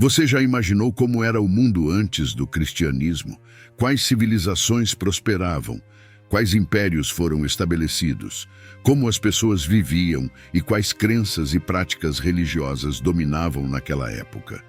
Você já imaginou como era o mundo antes do cristianismo? Quais civilizações prosperavam? Quais impérios foram estabelecidos? Como as pessoas viviam e quais crenças e práticas religiosas dominavam naquela época?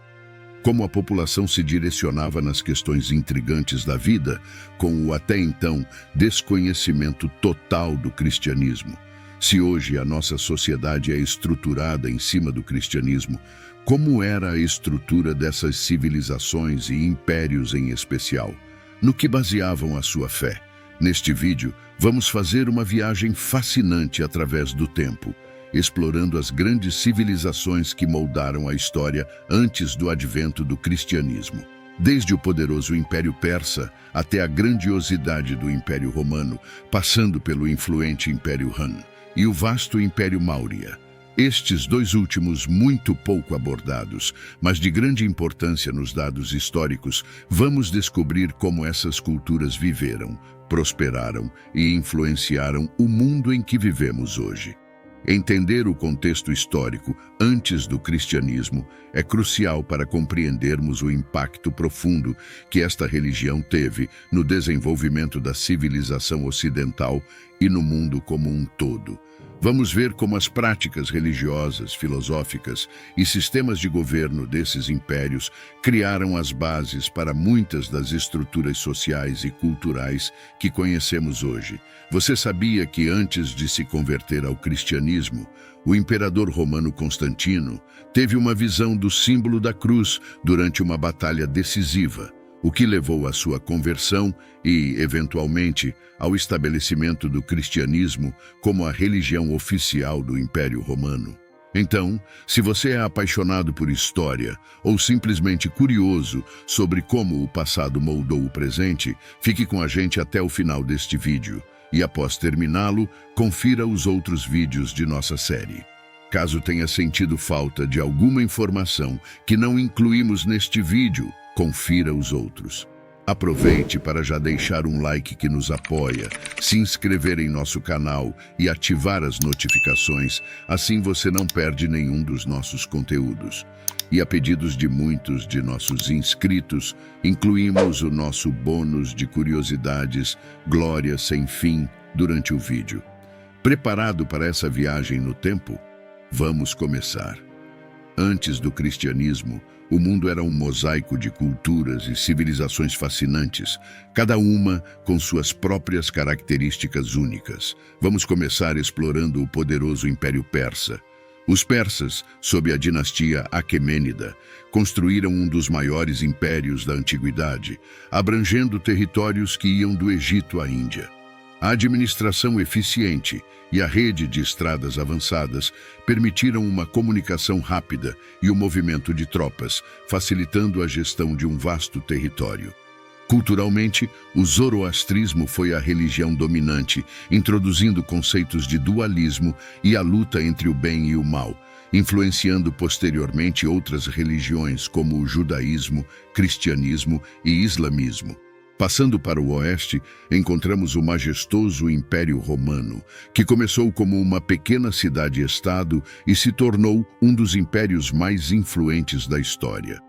Como a população se direcionava nas questões intrigantes da vida, com o até então desconhecimento total do cristianismo? Se hoje a nossa sociedade é estruturada em cima do cristianismo, como era a estrutura dessas civilizações e impérios em especial? No que baseavam a sua fé? Neste vídeo, vamos fazer uma viagem fascinante através do tempo, explorando as grandes civilizações que moldaram a história antes do advento do cristianismo. Desde o poderoso Império Persa até a grandiosidade do Império Romano, passando pelo influente Império Han e o vasto Império Maurya. Estes dois últimos muito pouco abordados, mas de grande importância nos dados históricos, vamos descobrir como essas culturas viveram, prosperaram e influenciaram o mundo em que vivemos hoje. Entender o contexto histórico antes do cristianismo é crucial para compreendermos o impacto profundo que esta religião teve no desenvolvimento da civilização ocidental e no mundo como um todo. Vamos ver como as práticas religiosas, filosóficas e sistemas de governo desses impérios criaram as bases para muitas das estruturas sociais e culturais que conhecemos hoje. Você sabia que antes de se converter ao cristianismo, o imperador romano Constantino teve uma visão do símbolo da cruz durante uma batalha decisiva, o que levou à sua conversão e, eventualmente, ao estabelecimento do cristianismo como a religião oficial do Império Romano. Então, se você é apaixonado por história ou simplesmente curioso sobre como o passado moldou o presente, fique com a gente até o final deste vídeo e, após terminá-lo, confira os outros vídeos de nossa série. Caso tenha sentido falta de alguma informação que não incluímos neste vídeo, confira os outros. Aproveite para já deixar um like que nos apoia, se inscrever em nosso canal e ativar as notificações, assim você não perde nenhum dos nossos conteúdos. E a pedidos de muitos de nossos inscritos, incluímos o nosso bônus de curiosidades Glória Sem Fim durante o vídeo. Preparado para essa viagem no tempo? Vamos começar. Antes do cristianismo, o mundo era um mosaico de culturas e civilizações fascinantes, cada uma com suas próprias características únicas. Vamos começar explorando o poderoso Império Persa. Os persas, sob a dinastia Aquemênida, construíram um dos maiores impérios da antiguidade, abrangendo territórios que iam do Egito à Índia. A administração eficiente e a rede de estradas avançadas permitiram uma comunicação rápida e o movimento de tropas, facilitando a gestão de um vasto território. Culturalmente, o zoroastrismo foi a religião dominante, introduzindo conceitos de dualismo e a luta entre o bem e o mal, influenciando posteriormente outras religiões como o judaísmo, cristianismo e islamismo. Passando para o oeste, encontramos o majestoso Império Romano, que começou como uma pequena cidade-estado e se tornou um dos impérios mais influentes da história.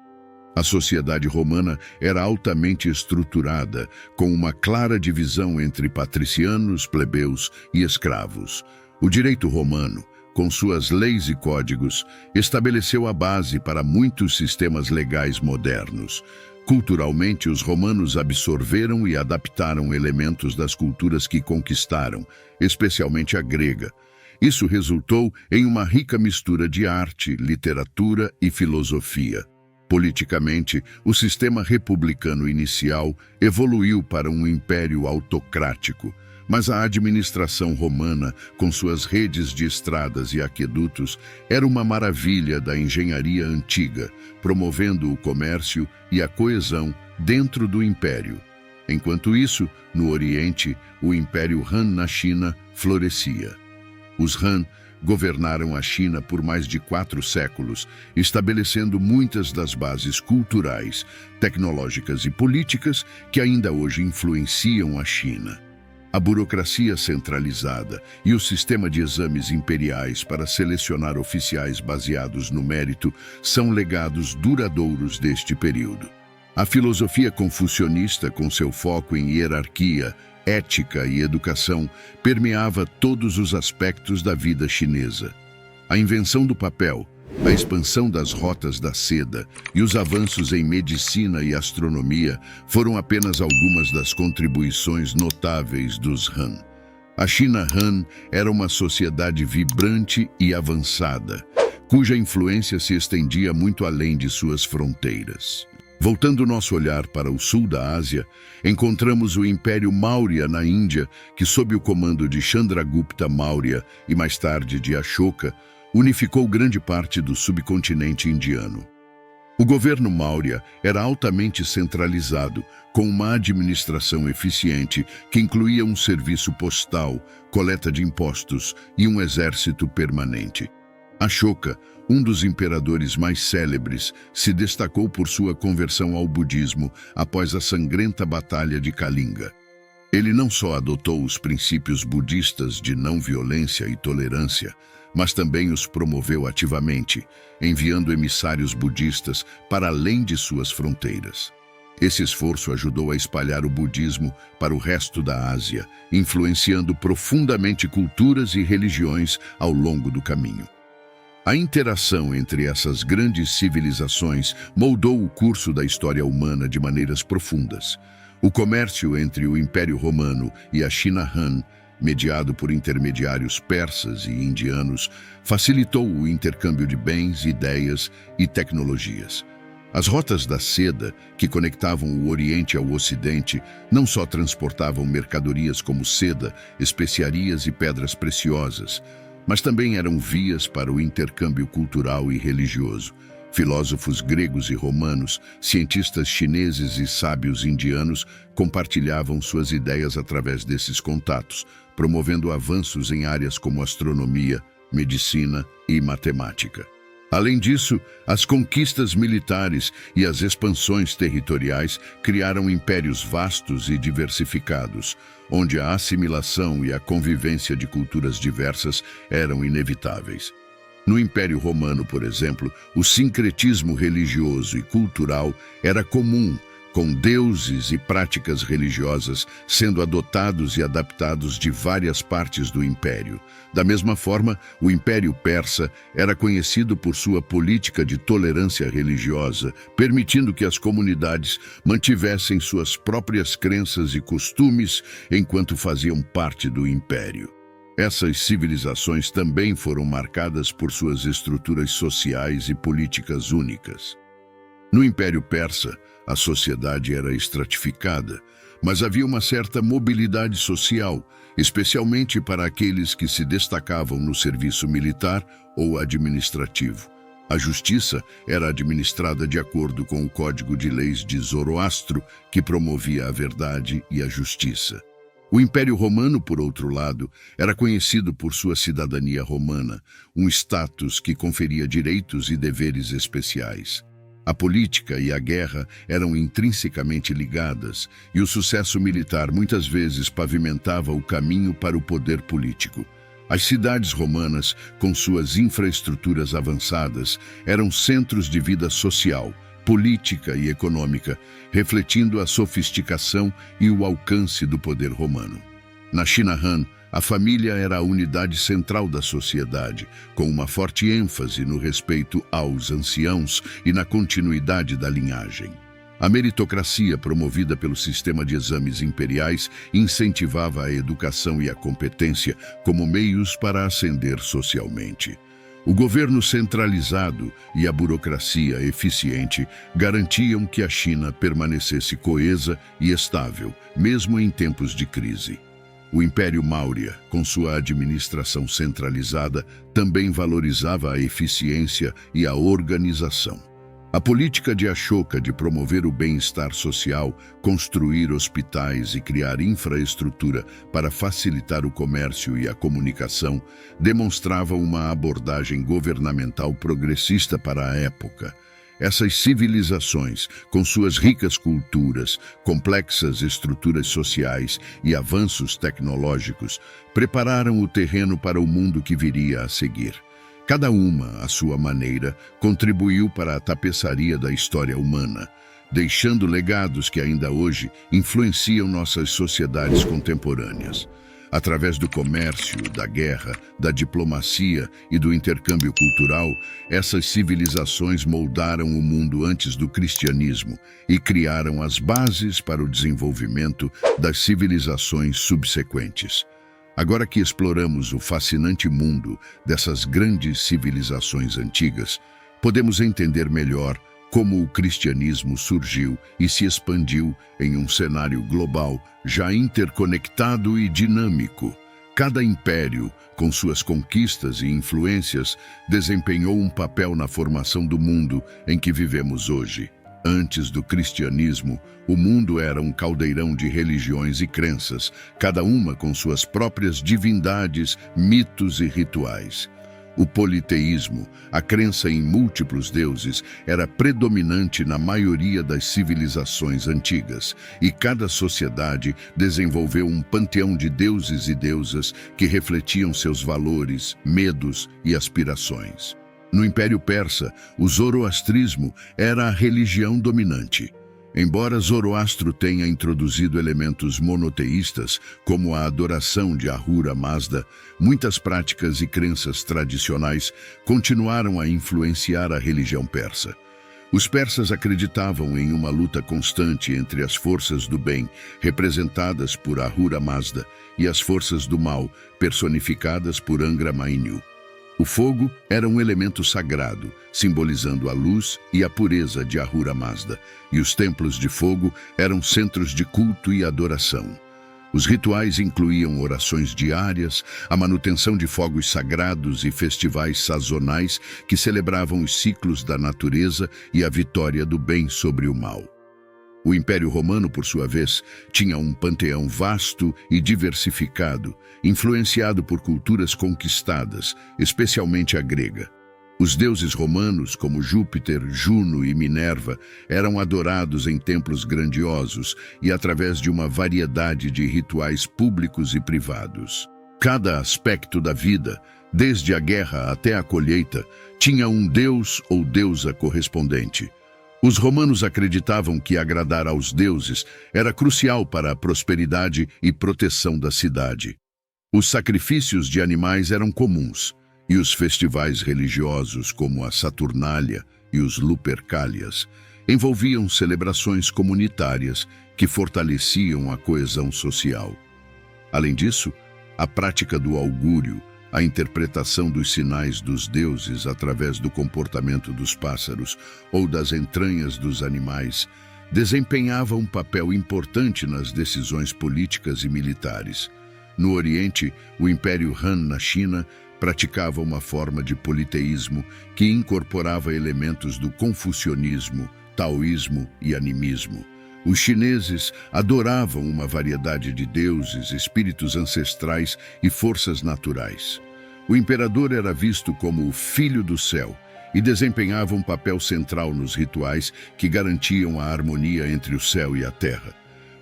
A sociedade romana era altamente estruturada, com uma clara divisão entre patricianos, plebeus e escravos. O direito romano, com suas leis e códigos, estabeleceu a base para muitos sistemas legais modernos. Culturalmente, os romanos absorveram e adaptaram elementos das culturas que conquistaram, especialmente a grega. Isso resultou em uma rica mistura de arte, literatura e filosofia. Politicamente, o sistema republicano inicial evoluiu para um império autocrático, mas a administração romana, com suas redes de estradas e aquedutos, era uma maravilha da engenharia antiga, promovendo o comércio e a coesão dentro do império. Enquanto isso, no Oriente, o Império Han na China florescia. Os Han governaram a China por mais de 4 séculos, estabelecendo muitas das bases culturais, tecnológicas e políticas que ainda hoje influenciam a China. A burocracia centralizada e o sistema de exames imperiais para selecionar oficiais baseados no mérito são legados duradouros deste período. A filosofia confucionista, com seu foco em hierarquia, ética e educação, permeava todos os aspectos da vida chinesa. A invenção do papel, a expansão das rotas da seda e os avanços em medicina e astronomia foram apenas algumas das contribuições notáveis dos Han. A China Han era uma sociedade vibrante e avançada, cuja influência se estendia muito além de suas fronteiras. Voltando nosso olhar para o sul da Ásia, encontramos o Império Maurya na Índia, que sob o comando de Chandragupta Maurya e mais tarde de Ashoka, unificou grande parte do subcontinente indiano. O governo Maurya era altamente centralizado, com uma administração eficiente que incluía um serviço postal, coleta de impostos e um exército permanente. Ashoka, um dos imperadores mais célebres, se destacou por sua conversão ao budismo após a sangrenta Batalha de Kalinga. Ele não só adotou os princípios budistas de não violência e tolerância, mas também os promoveu ativamente, enviando emissários budistas para além de suas fronteiras. Esse esforço ajudou a espalhar o budismo para o resto da Ásia, influenciando profundamente culturas e religiões ao longo do caminho. A interação entre essas grandes civilizações moldou o curso da história humana de maneiras profundas. O comércio entre o Império Romano e a China Han, mediado por intermediários persas e indianos, facilitou o intercâmbio de bens, ideias e tecnologias. As rotas da seda, que conectavam o Oriente ao Ocidente, não só transportavam mercadorias como seda, especiarias e pedras preciosas, mas também eram vias para o intercâmbio cultural e religioso. Filósofos gregos e romanos, cientistas chineses e sábios indianos compartilhavam suas ideias através desses contatos, promovendo avanços em áreas como astronomia, medicina e matemática. Além disso, as conquistas militares e as expansões territoriais criaram impérios vastos e diversificados, onde a assimilação e a convivência de culturas diversas eram inevitáveis. No Império Romano, por exemplo, o sincretismo religioso e cultural era comum, com deuses e práticas religiosas sendo adotados e adaptados de várias partes do império. Da mesma forma, o Império Persa era conhecido por sua política de tolerância religiosa, permitindo que as comunidades mantivessem suas próprias crenças e costumes enquanto faziam parte do império. Essas civilizações também foram marcadas por suas estruturas sociais e políticas únicas. No Império Persa, a sociedade era estratificada, mas havia uma certa mobilidade social, especialmente para aqueles que se destacavam no serviço militar ou administrativo. A justiça era administrada de acordo com o Código de Leis de Zoroastro, que promovia a verdade e a justiça. O Império Romano, por outro lado, era conhecido por sua cidadania romana, um status que conferia direitos e deveres especiais. A política e a guerra eram intrinsecamente ligadas, e o sucesso militar muitas vezes pavimentava o caminho para o poder político. As cidades romanas, com suas infraestruturas avançadas, eram centros de vida social, política e econômica, refletindo a sofisticação e o alcance do poder romano. Na China Han, a família era a unidade central da sociedade, com uma forte ênfase no respeito aos anciãos e na continuidade da linhagem. A meritocracia, promovida pelo sistema de exames imperiais, incentivava a educação e a competência como meios para ascender socialmente. O governo centralizado e a burocracia eficiente garantiam que a China permanecesse coesa e estável, mesmo em tempos de crise. O Império Maurya, com sua administração centralizada, também valorizava a eficiência e a organização. A política de Ashoka de promover o bem-estar social, construir hospitais e criar infraestrutura para facilitar o comércio e a comunicação demonstrava uma abordagem governamental progressista para a época. Essas civilizações, com suas ricas culturas, complexas estruturas sociais e avanços tecnológicos, prepararam o terreno para o mundo que viria a seguir. Cada uma, à sua maneira, contribuiu para a tapeçaria da história humana, deixando legados que ainda hoje influenciam nossas sociedades contemporâneas. Através do comércio, da guerra, da diplomacia e do intercâmbio cultural, essas civilizações moldaram o mundo antes do cristianismo e criaram as bases para o desenvolvimento das civilizações subsequentes. Agora que exploramos o fascinante mundo dessas grandes civilizações antigas, podemos entender melhor como o cristianismo surgiu e se expandiu em um cenário global já interconectado e dinâmico. Cada império, com suas conquistas e influências, desempenhou um papel na formação do mundo em que vivemos hoje. Antes do cristianismo, o mundo era um caldeirão de religiões e crenças, cada uma com suas próprias divindades, mitos e rituais. O politeísmo, a crença em múltiplos deuses, era predominante na maioria das civilizações antigas, e cada sociedade desenvolveu um panteão de deuses e deusas que refletiam seus valores, medos e aspirações. No Império Persa, o zoroastrismo era a religião dominante. Embora Zoroastro tenha introduzido elementos monoteístas, como a adoração de Ahura Mazda, muitas práticas e crenças tradicionais continuaram a influenciar a religião persa. Os persas acreditavam em uma luta constante entre as forças do bem, representadas por Ahura Mazda, e as forças do mal, personificadas por Angra Mainyu. O fogo era um elemento sagrado, simbolizando a luz e a pureza de Ahura Mazda, e os templos de fogo eram centros de culto e adoração. Os rituais incluíam orações diárias, a manutenção de fogos sagrados e festivais sazonais que celebravam os ciclos da natureza e a vitória do bem sobre o mal. O Império Romano, por sua vez, tinha um panteão vasto e diversificado, influenciado por culturas conquistadas, especialmente a grega. Os deuses romanos, como Júpiter, Juno e Minerva, eram adorados em templos grandiosos e através de uma variedade de rituais públicos e privados. Cada aspecto da vida, desde a guerra até a colheita, tinha um deus ou deusa correspondente. Os romanos acreditavam que agradar aos deuses era crucial para a prosperidade e proteção da cidade. Os sacrifícios de animais eram comuns, e os festivais religiosos, como a Saturnália e os Lupercalias, envolviam celebrações comunitárias que fortaleciam a coesão social. Além disso, a prática do augúrio, a interpretação dos sinais dos deuses através do comportamento dos pássaros ou das entranhas dos animais, desempenhava um papel importante nas decisões políticas e militares. No Oriente, o Império Han na China praticava uma forma de politeísmo que incorporava elementos do confucionismo, taoísmo e animismo. Os chineses adoravam uma variedade de deuses, espíritos ancestrais e forças naturais. O imperador era visto como o filho do céu e desempenhava um papel central nos rituais que garantiam a harmonia entre o céu e a terra.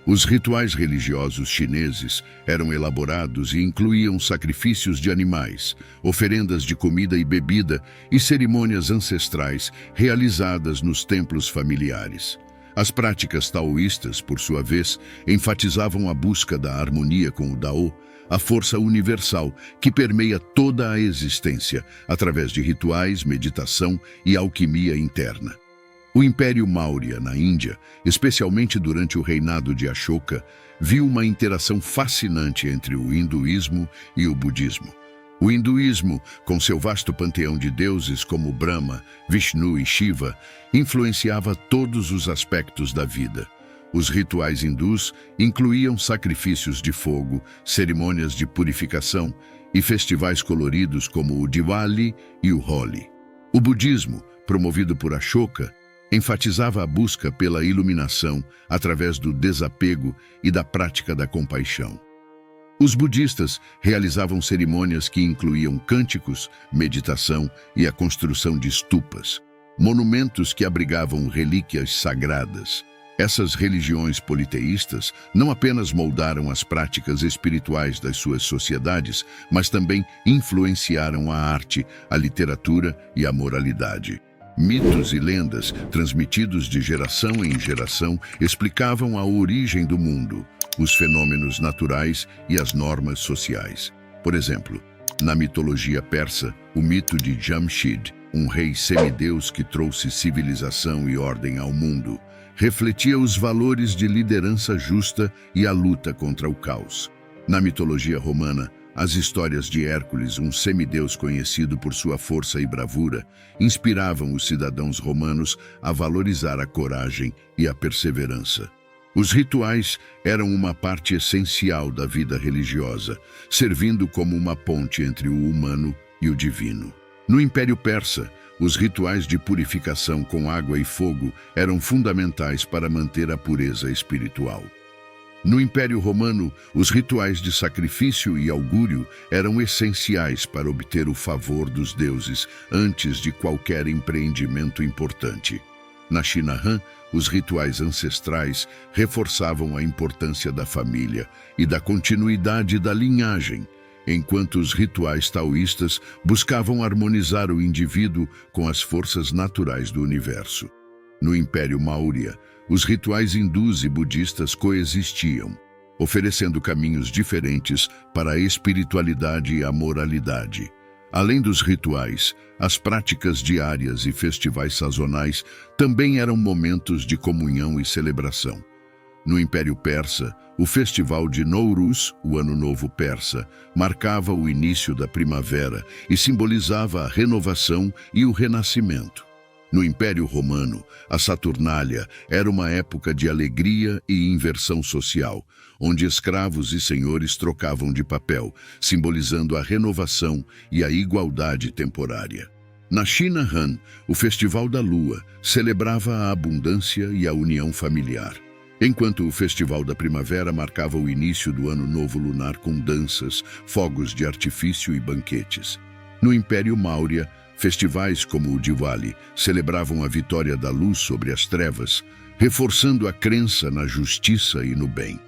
Os rituais religiosos chineses eram elaborados e incluíam sacrifícios de animais, oferendas de comida e bebida e cerimônias ancestrais realizadas nos templos familiares. As práticas taoístas, por sua vez, enfatizavam a busca da harmonia com o Dao, a força universal que permeia toda a existência, através de rituais, meditação e alquimia interna. O Império Maurya, na Índia, especialmente durante o reinado de Ashoka, viu uma interação fascinante entre o hinduísmo e o budismo. O hinduísmo, com seu vasto panteão de deuses como Brahma, Vishnu e Shiva, influenciava todos os aspectos da vida. Os rituais hindus incluíam sacrifícios de fogo, cerimônias de purificação e festivais coloridos como o Diwali e o Holi. O budismo, promovido por Ashoka, enfatizava a busca pela iluminação através do desapego e da prática da compaixão. Os budistas realizavam cerimônias que incluíam cânticos, meditação e a construção de stupas. monumentos que abrigavam relíquias sagradas. Essas religiões politeístas não apenas moldaram as práticas espirituais das suas sociedades, mas também influenciaram a arte, a literatura e a moralidade. Mitos e lendas, transmitidos de geração em geração, explicavam a origem do mundo, os fenômenos naturais e as normas sociais. Por exemplo, na mitologia persa, o mito de Jamshid, um rei semideus que trouxe civilização e ordem ao mundo, refletia os valores de liderança justa e a luta contra o caos. Na mitologia romana, as histórias de Hércules, um semideus conhecido por sua força e bravura, inspiravam os cidadãos romanos a valorizar a coragem e a perseverança. Os rituais eram uma parte essencial da vida religiosa, servindo como uma ponte entre o humano e o divino. No Império Persa, os rituais de purificação com água e fogo eram fundamentais para manter a pureza espiritual. No Império Romano, os rituais de sacrifício e augúrio eram essenciais para obter o favor dos deuses antes de qualquer empreendimento importante. Na China Han, os rituais ancestrais reforçavam a importância da família e da continuidade da linhagem, enquanto os rituais taoístas buscavam harmonizar o indivíduo com as forças naturais do universo. No Império Maurya, os rituais hindus e budistas coexistiam, oferecendo caminhos diferentes para a espiritualidade e a moralidade. Além dos rituais, as práticas diárias e festivais sazonais também eram momentos de comunhão e celebração. No Império Persa, o festival de Nowruz, o Ano Novo Persa, marcava o início da primavera e simbolizava a renovação e o renascimento. No Império Romano, a Saturnália era uma época de alegria e inversão social, onde escravos e senhores trocavam de papel, simbolizando a renovação e a igualdade temporária. Na China Han, o Festival da Lua celebrava a abundância e a união familiar, enquanto o Festival da Primavera marcava o início do Ano Novo Lunar com danças, fogos de artifício e banquetes. No Império Maurya, festivais como o Diwali celebravam a vitória da luz sobre as trevas, reforçando a crença na justiça e no bem.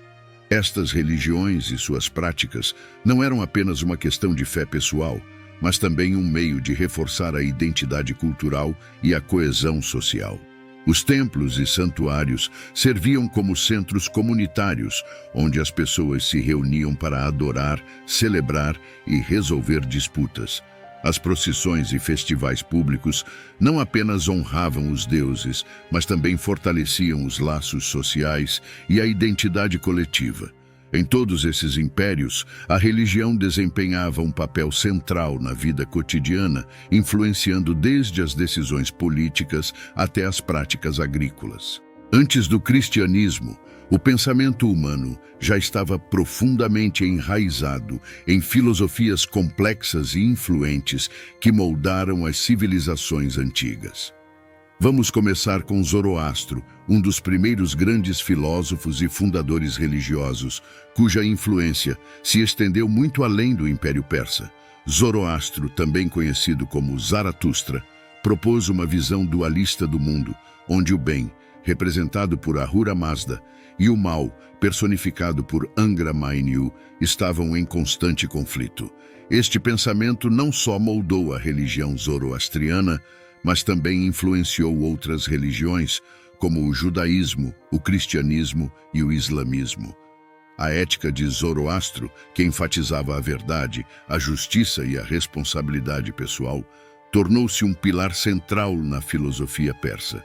Estas religiões e suas práticas não eram apenas uma questão de fé pessoal, mas também um meio de reforçar a identidade cultural e a coesão social. Os templos e santuários serviam como centros comunitários, onde as pessoas se reuniam para adorar, celebrar e resolver disputas. As procissões e festivais públicos não apenas honravam os deuses, mas também fortaleciam os laços sociais e a identidade coletiva. Em todos esses impérios, a religião desempenhava um papel central na vida cotidiana, influenciando desde as decisões políticas até as práticas agrícolas. Antes do cristianismo, o pensamento humano já estava profundamente enraizado em filosofias complexas e influentes que moldaram as civilizações antigas. Vamos começar com Zoroastro, um dos primeiros grandes filósofos e fundadores religiosos, cuja influência se estendeu muito além do Império Persa. Zoroastro, também conhecido como Zaratustra, propôs uma visão dualista do mundo, onde o bem, representado por Ahura Mazda, e o mal, personificado por Angra Mainyu, estavam em constante conflito. Este pensamento não só moldou a religião zoroastriana, mas também influenciou outras religiões, como o judaísmo, o cristianismo e o islamismo. A ética de Zoroastro, que enfatizava a verdade, a justiça e a responsabilidade pessoal, tornou-se um pilar central na filosofia persa.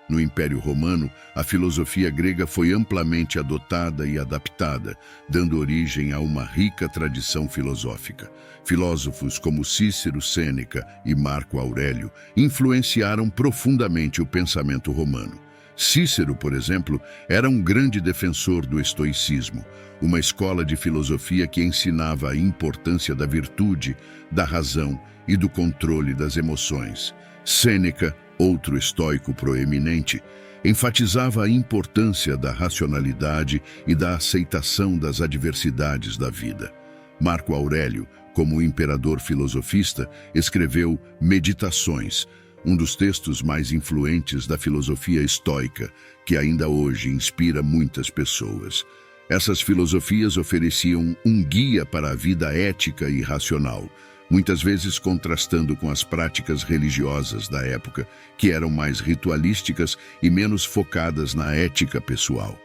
No Império Romano, a filosofia grega foi amplamente adotada e adaptada, dando origem a uma rica tradição filosófica. Filósofos como Cícero, Sêneca e Marco Aurélio influenciaram profundamente o pensamento romano. Cícero, por exemplo, era um grande defensor do estoicismo, uma escola de filosofia que ensinava a importância da virtude, da razão e do controle das emoções. Sêneca, outro estoico proeminente, enfatizava a importância da racionalidade e da aceitação das adversidades da vida. Marco Aurélio, como imperador filosofista, escreveu Meditações, um dos textos mais influentes da filosofia estoica, que ainda hoje inspira muitas pessoas. Essas filosofias ofereciam um guia para a vida ética e racional, muitas vezes contrastando com as práticas religiosas da época, que eram mais ritualísticas e menos focadas na ética pessoal.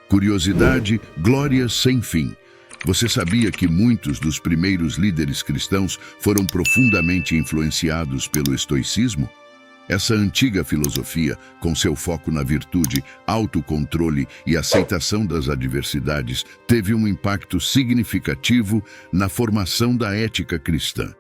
Curiosidade, glória sem fim. Você sabia que muitos dos primeiros líderes cristãos foram profundamente influenciados pelo estoicismo? Essa antiga filosofia, com seu foco na virtude, autocontrole e aceitação das adversidades, teve um impacto significativo na formação da ética cristã.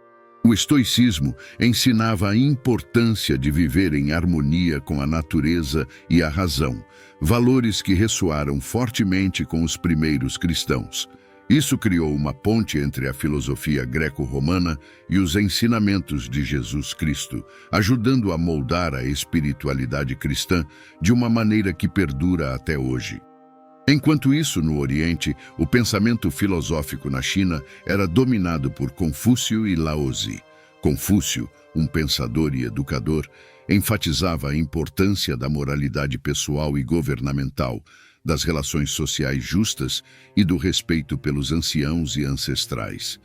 O estoicismo ensinava a importância de viver em harmonia com a natureza e a razão, valores que ressoaram fortemente com os primeiros cristãos. Isso criou uma ponte entre a filosofia greco-romana e os ensinamentos de Jesus Cristo, ajudando a moldar a espiritualidade cristã de uma maneira que perdura até hoje. Enquanto isso, no Oriente, o pensamento filosófico na China era dominado por Confúcio e Laozi. Confúcio, um pensador e educador, enfatizava a importância da moralidade pessoal e governamental, das relações sociais justas e do respeito pelos anciãos e ancestrais.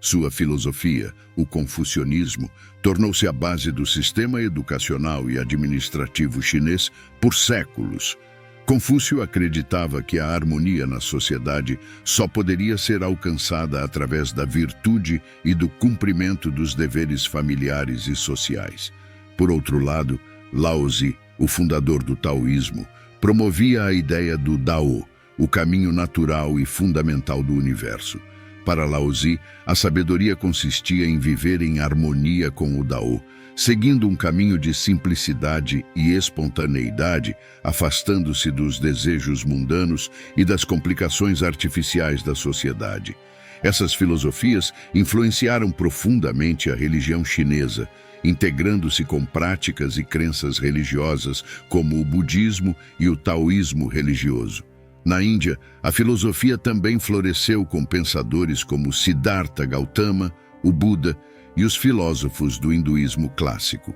Sua filosofia, o confucionismo, tornou-se a base do sistema educacional e administrativo chinês por séculos. Confúcio acreditava que a harmonia na sociedade só poderia ser alcançada através da virtude e do cumprimento dos deveres familiares e sociais. Por outro lado, Laozi, o fundador do taoísmo, promovia a ideia do Dao, o caminho natural e fundamental do universo. Para Laozi, a sabedoria consistia em viver em harmonia com o Dao, seguindo um caminho de simplicidade e espontaneidade, afastando-se dos desejos mundanos e das complicações artificiais da sociedade. Essas filosofias influenciaram profundamente a religião chinesa, integrando-se com práticas e crenças religiosas como o budismo e o taoísmo religioso. Na Índia, a filosofia também floresceu com pensadores como Siddhartha Gautama, o Buda e os filósofos do hinduísmo clássico.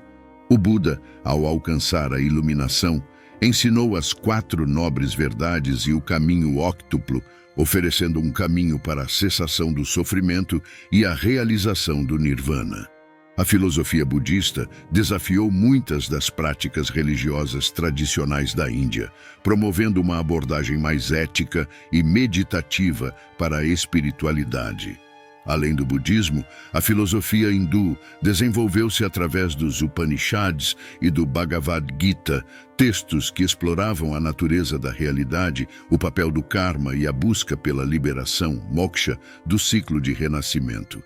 O Buda, ao alcançar a iluminação, ensinou as 4 nobres verdades e o caminho óctuplo, oferecendo um caminho para a cessação do sofrimento e a realização do nirvana. A filosofia budista desafiou muitas das práticas religiosas tradicionais da Índia, promovendo uma abordagem mais ética e meditativa para a espiritualidade. Além do budismo, a filosofia hindu desenvolveu-se através dos Upanishads e do Bhagavad Gita, textos que exploravam a natureza da realidade, o papel do karma e a busca pela liberação, moksha, do ciclo de renascimento.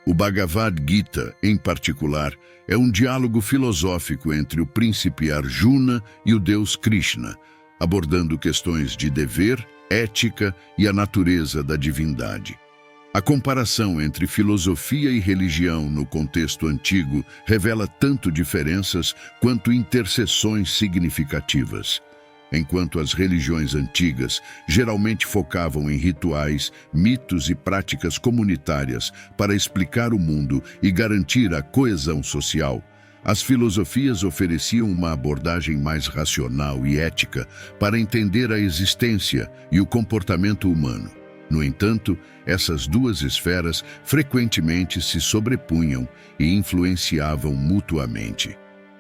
O Bhagavad Gita, em particular, é um diálogo filosófico entre o príncipe Arjuna e o deus Krishna, abordando questões de dever, ética e a natureza da divindade. A comparação entre filosofia e religião no contexto antigo revela tanto diferenças quanto interseções significativas. Enquanto as religiões antigas geralmente focavam em rituais, mitos e práticas comunitárias para explicar o mundo e garantir a coesão social, as filosofias ofereciam uma abordagem mais racional e ética para entender a existência e o comportamento humano. No entanto, essas duas esferas frequentemente se sobrepunham e influenciavam mutuamente.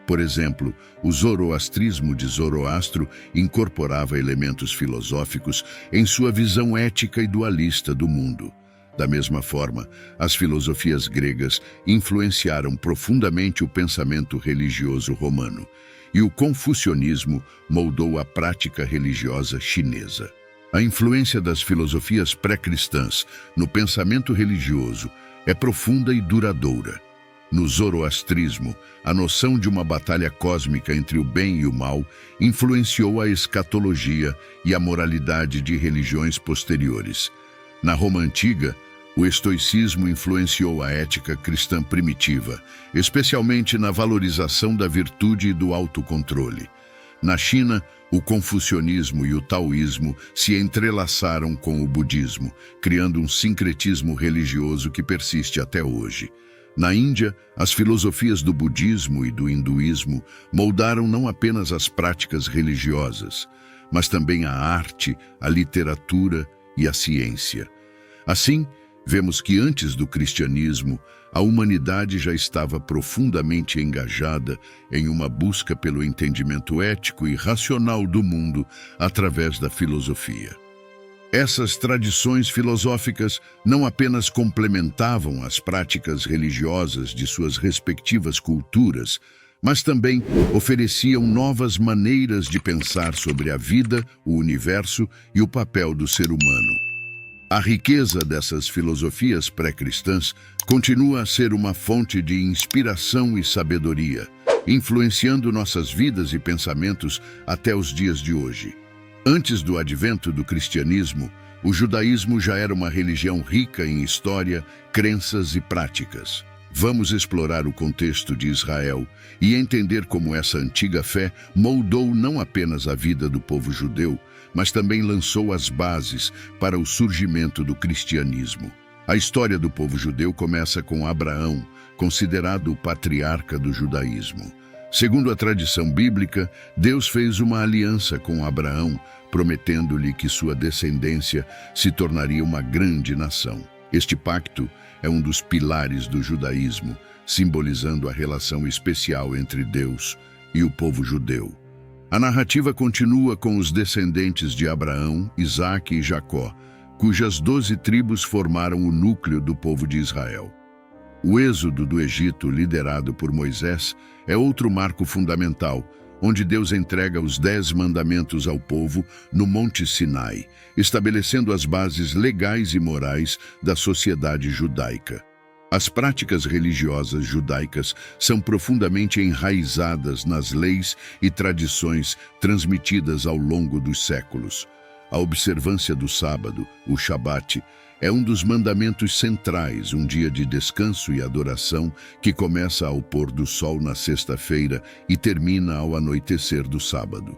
Por exemplo, o zoroastrismo de Zoroastro incorporava elementos filosóficos em sua visão ética e dualista do mundo. Da mesma forma, as filosofias gregas influenciaram profundamente o pensamento religioso romano, e o confucionismo moldou a prática religiosa chinesa. A influência das filosofias pré-cristãs no pensamento religioso é profunda e duradoura. No zoroastrismo, a noção de uma batalha cósmica entre o bem e o mal influenciou a escatologia e a moralidade de religiões posteriores. Na Roma Antiga, o estoicismo influenciou a ética cristã primitiva, especialmente na valorização da virtude e do autocontrole. Na China, o confucionismo e o taoísmo se entrelaçaram com o budismo, criando um sincretismo religioso que persiste até hoje. Na Índia, as filosofias do budismo e do hinduísmo moldaram não apenas as práticas religiosas, mas também a arte, a literatura e a ciência. Assim, vemos que antes do cristianismo, a humanidade já estava profundamente engajada em uma busca pelo entendimento ético e racional do mundo através da filosofia. Essas tradições filosóficas não apenas complementavam as práticas religiosas de suas respectivas culturas, mas também ofereciam novas maneiras de pensar sobre a vida, o universo e o papel do ser humano. A riqueza dessas filosofias pré-cristãs continua a ser uma fonte de inspiração e sabedoria, influenciando nossas vidas e pensamentos até os dias de hoje. Antes do advento do cristianismo, o judaísmo já era uma religião rica em história, crenças e práticas. Vamos explorar o contexto de Israel e entender como essa antiga fé moldou não apenas a vida do povo judeu, mas também lançou as bases para o surgimento do cristianismo. A história do povo judeu começa com Abraão, considerado o patriarca do judaísmo. Segundo a tradição bíblica, Deus fez uma aliança com Abraão, prometendo-lhe que sua descendência se tornaria uma grande nação. Este pacto é um dos pilares do judaísmo, simbolizando a relação especial entre Deus e o povo judeu. A narrativa continua com os descendentes de Abraão, Isaque e Jacó, cujas 12 tribos formaram o núcleo do povo de Israel. O êxodo do Egito, liderado por Moisés, é outro marco fundamental, onde Deus entrega os 10 mandamentos ao povo no Monte Sinai, estabelecendo as bases legais e morais da sociedade judaica. As práticas religiosas judaicas são profundamente enraizadas nas leis e tradições transmitidas ao longo dos séculos. A observância do sábado, o Shabat, é um dos mandamentos centrais, um dia de descanso e adoração que começa ao pôr do sol na sexta-feira e termina ao anoitecer do sábado.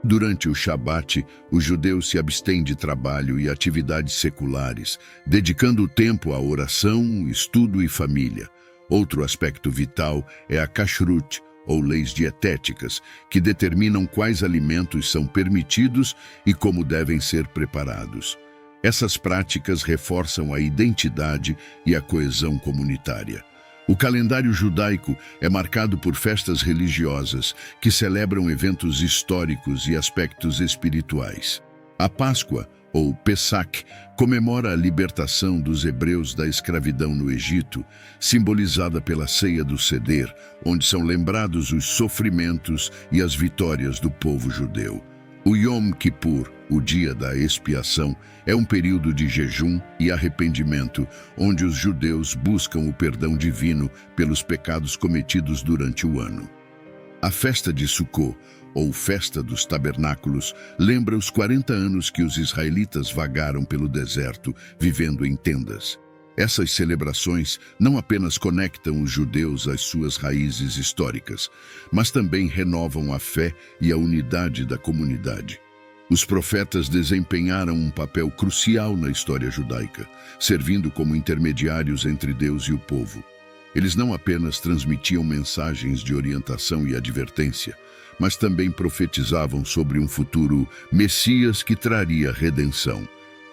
Durante o Shabat, os judeus se abstêm de trabalho e atividades seculares, dedicando o tempo à oração, estudo e família. Outro aspecto vital é a kashrut, ou leis dietéticas, que determinam quais alimentos são permitidos e como devem ser preparados. Essas práticas reforçam a identidade e a coesão comunitária. O calendário judaico é marcado por festas religiosas que celebram eventos históricos e aspectos espirituais. A Páscoa, ou Pesach, comemora a libertação dos hebreus da escravidão no Egito, simbolizada pela ceia do Seder, onde são lembrados os sofrimentos e as vitórias do povo judeu. O Yom Kippur, o dia da expiação, é um período de jejum e arrependimento, onde os judeus buscam o perdão divino pelos pecados cometidos durante o ano. A festa de Sukkot, ou Festa dos Tabernáculos, lembra os 40 anos que os israelitas vagaram pelo deserto, vivendo em tendas. Essas celebrações não apenas conectam os judeus às suas raízes históricas, mas também renovam a fé e a unidade da comunidade. Os profetas desempenharam um papel crucial na história judaica, servindo como intermediários entre Deus e o povo. Eles não apenas transmitiam mensagens de orientação e advertência, mas também profetizavam sobre um futuro Messias que traria redenção.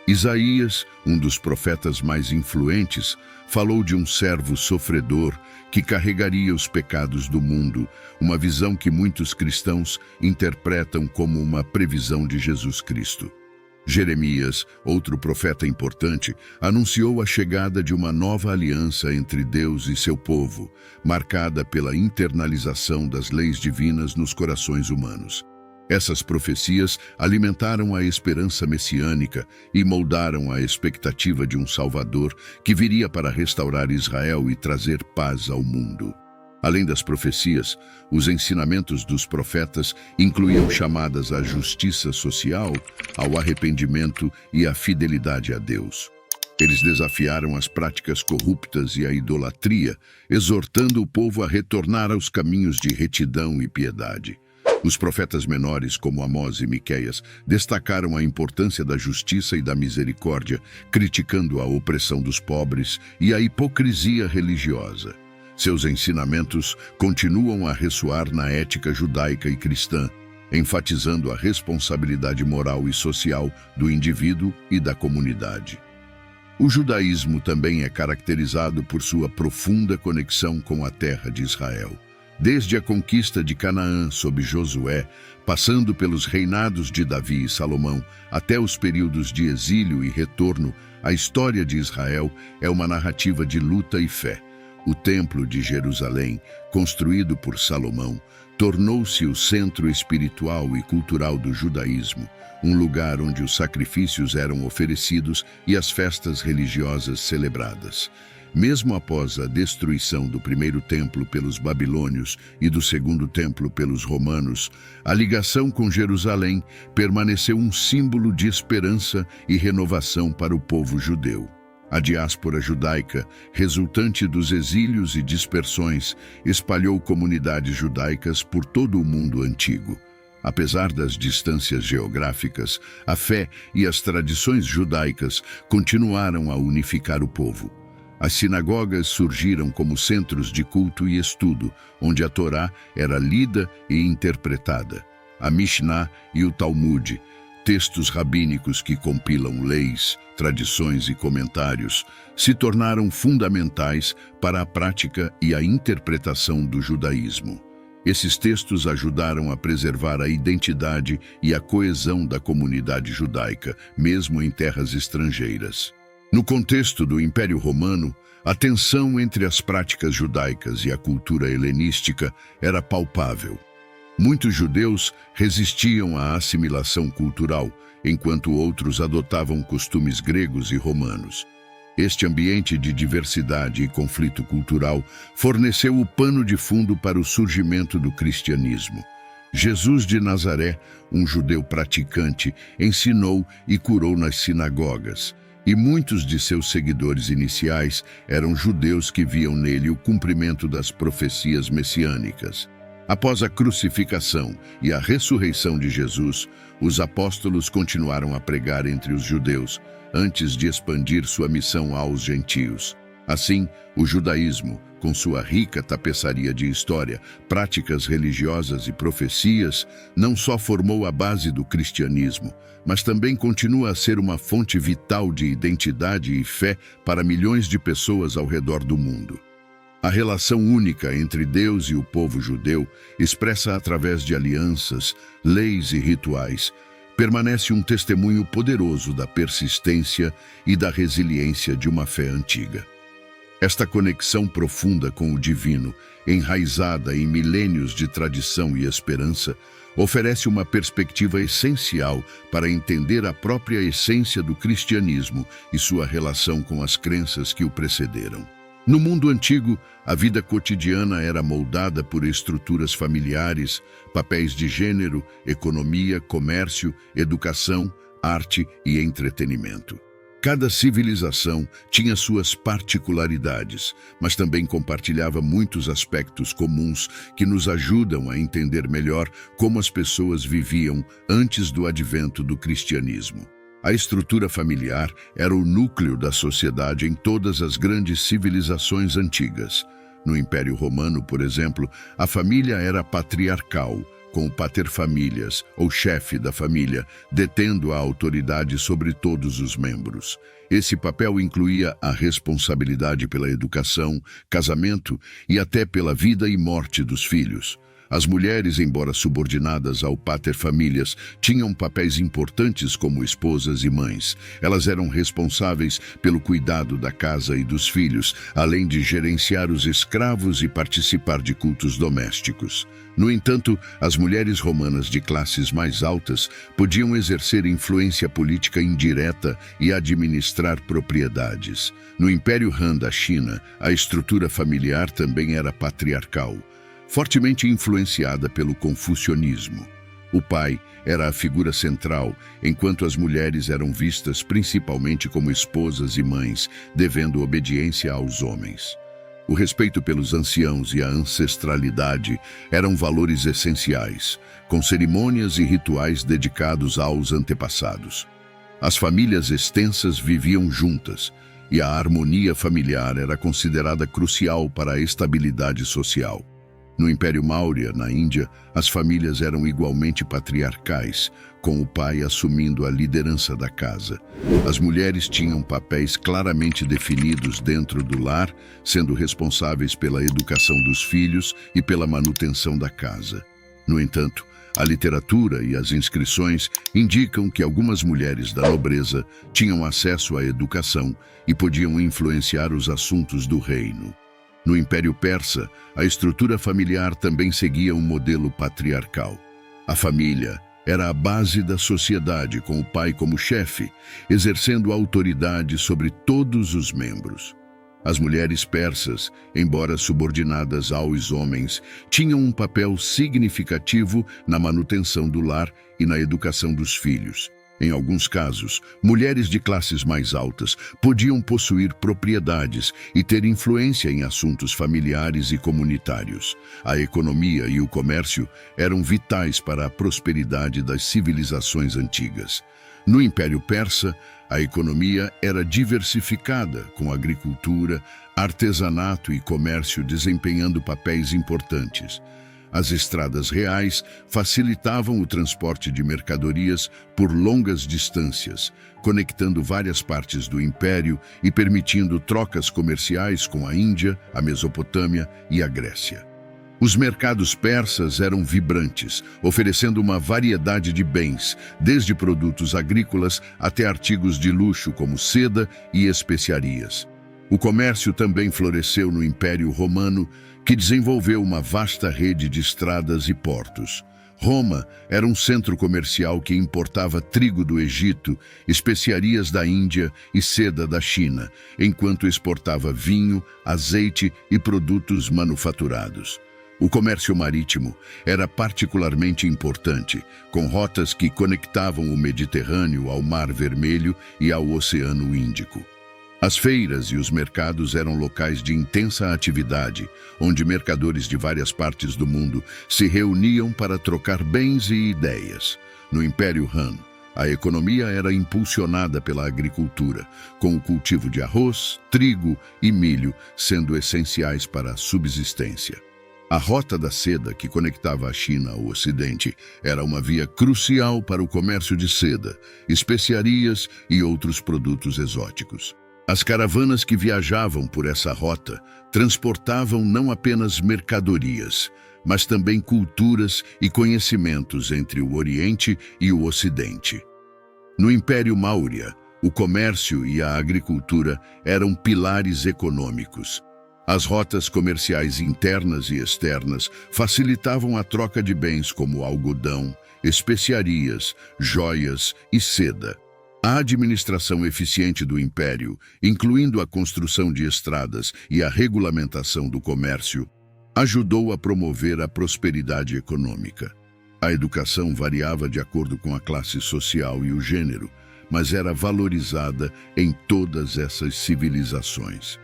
Isaías, um dos profetas mais influentes, falou de um servo sofredor que carregaria os pecados do mundo, uma visão que muitos cristãos interpretam como uma previsão de Jesus Cristo. Jeremias, outro profeta importante, anunciou a chegada de uma nova aliança entre Deus e seu povo, marcada pela internalização das leis divinas nos corações humanos. Essas profecias alimentaram a esperança messiânica e moldaram a expectativa de um Salvador que viria para restaurar Israel e trazer paz ao mundo. Além das profecias, os ensinamentos dos profetas incluíam chamadas à justiça social, ao arrependimento e à fidelidade a Deus. Eles desafiaram as práticas corruptas e a idolatria, exortando o povo a retornar aos caminhos de retidão e piedade. Os profetas menores, como Amós e Miqueias, destacaram a importância da justiça e da misericórdia, criticando a opressão dos pobres e a hipocrisia religiosa. Seus ensinamentos continuam a ressoar na ética judaica e cristã, enfatizando a responsabilidade moral e social do indivíduo e da comunidade. O judaísmo também é caracterizado por sua profunda conexão com a terra de Israel. Desde a conquista de Canaã sob Josué, passando pelos reinados de Davi e Salomão, até os períodos de exílio e retorno, a história de Israel é uma narrativa de luta e fé. O Templo de Jerusalém, construído por Salomão, tornou-se o centro espiritual e cultural do judaísmo, um lugar onde os sacrifícios eram oferecidos e as festas religiosas celebradas. Mesmo após a destruição do primeiro templo pelos babilônios e do segundo templo pelos romanos, a ligação com Jerusalém permaneceu um símbolo de esperança e renovação para o povo judeu. A diáspora judaica, resultante dos exílios e dispersões, espalhou comunidades judaicas por todo o mundo antigo. Apesar das distâncias geográficas, a fé e as tradições judaicas continuaram a unificar o povo. As sinagogas surgiram como centros de culto e estudo, onde a Torá era lida e interpretada. A Mishnah e o Talmud, textos rabínicos que compilam leis, tradições e comentários, se tornaram fundamentais para a prática e a interpretação do judaísmo. Esses textos ajudaram a preservar a identidade e a coesão da comunidade judaica, mesmo em terras estrangeiras. No contexto do Império Romano, a tensão entre as práticas judaicas e a cultura helenística era palpável. Muitos judeus resistiam à assimilação cultural, enquanto outros adotavam costumes gregos e romanos. Este ambiente de diversidade e conflito cultural forneceu o pano de fundo para o surgimento do cristianismo. Jesus de Nazaré, um judeu praticante, ensinou e curou nas sinagogas, e muitos de seus seguidores iniciais eram judeus que viam nele o cumprimento das profecias messiânicas. Após a crucificação e a ressurreição de Jesus, os apóstolos continuaram a pregar entre os judeus, antes de expandir sua missão aos gentios. Assim, o judaísmo, com sua rica tapeçaria de história, práticas religiosas e profecias, não só formou a base do cristianismo, mas também continua a ser uma fonte vital de identidade e fé para milhões de pessoas ao redor do mundo. A relação única entre Deus e o povo judeu, expressa através de alianças, leis e rituais, permanece um testemunho poderoso da persistência e da resiliência de uma fé antiga. Esta conexão profunda com o divino, enraizada em milênios de tradição e esperança, oferece uma perspectiva essencial para entender a própria essência do cristianismo e sua relação com as crenças que o precederam. No mundo antigo, a vida cotidiana era moldada por estruturas familiares, papéis de gênero, economia, comércio, educação, arte e entretenimento. Cada civilização tinha suas particularidades, mas também compartilhava muitos aspectos comuns que nos ajudam a entender melhor como as pessoas viviam antes do advento do cristianismo. A estrutura familiar era o núcleo da sociedade em todas as grandes civilizações antigas. No Império Romano, por exemplo, a família era patriarcal, com o paterfamilias, ou chefe da família, detendo a autoridade sobre todos os membros. Esse papel incluía a responsabilidade pela educação, casamento e até pela vida e morte dos filhos. As mulheres, embora subordinadas ao paterfamilias, tinham papéis importantes como esposas e mães. Elas eram responsáveis pelo cuidado da casa e dos filhos, além de gerenciar os escravos e participar de cultos domésticos. No entanto, as mulheres romanas de classes mais altas podiam exercer influência política indireta e administrar propriedades. No Império Han da China, a estrutura familiar também era patriarcal, fortemente influenciada pelo confucionismo. O pai era a figura central, enquanto as mulheres eram vistas principalmente como esposas e mães, devendo obediência aos homens. O respeito pelos anciãos e a ancestralidade eram valores essenciais, com cerimônias e rituais dedicados aos antepassados. As famílias extensas viviam juntas, e a harmonia familiar era considerada crucial para a estabilidade social. No Império Maurya, na Índia, as famílias eram igualmente patriarcais, com o pai assumindo a liderança da casa. As mulheres tinham papéis claramente definidos dentro do lar, sendo responsáveis pela educação dos filhos e pela manutenção da casa. No entanto, a literatura e as inscrições indicam que algumas mulheres da nobreza tinham acesso à educação e podiam influenciar os assuntos do reino. No Império Persa, a estrutura familiar também seguia um modelo patriarcal. A família era a base da sociedade, com o pai como chefe, exercendo autoridade sobre todos os membros. As mulheres persas, embora subordinadas aos homens, tinham um papel significativo na manutenção do lar e na educação dos filhos. Em alguns casos, mulheres de classes mais altas podiam possuir propriedades e ter influência em assuntos familiares e comunitários. A economia e o comércio eram vitais para a prosperidade das civilizações antigas. No Império Persa, a economia era diversificada, com agricultura, artesanato e comércio desempenhando papéis importantes. As estradas reais facilitavam o transporte de mercadorias por longas distâncias, conectando várias partes do império e permitindo trocas comerciais com a Índia, a Mesopotâmia e a Grécia. Os mercados persas eram vibrantes, oferecendo uma variedade de bens, desde produtos agrícolas até artigos de luxo como seda e especiarias. O comércio também floresceu no Império Romano, que desenvolveu uma vasta rede de estradas e portos. Roma era um centro comercial que importava trigo do Egito, especiarias da Índia e seda da China, enquanto exportava vinho, azeite e produtos manufaturados. O comércio marítimo era particularmente importante, com rotas que conectavam o Mediterrâneo ao Mar Vermelho e ao Oceano Índico. As feiras e os mercados eram locais de intensa atividade, onde mercadores de várias partes do mundo se reuniam para trocar bens e ideias. No Império Han, a economia era impulsionada pela agricultura, com o cultivo de arroz, trigo e milho sendo essenciais para a subsistência. A Rota da Seda, que conectava a China ao Ocidente, era uma via crucial para o comércio de seda, especiarias e outros produtos exóticos. As caravanas que viajavam por essa rota transportavam não apenas mercadorias, mas também culturas e conhecimentos entre o Oriente e o Ocidente. No Império Maurya, o comércio e a agricultura eram pilares econômicos. As rotas comerciais internas e externas facilitavam a troca de bens como algodão, especiarias, joias e seda. A administração eficiente do império, incluindo a construção de estradas e a regulamentação do comércio, ajudou a promover a prosperidade econômica. A educação variava de acordo com a classe social e o gênero, mas era valorizada em todas essas civilizações.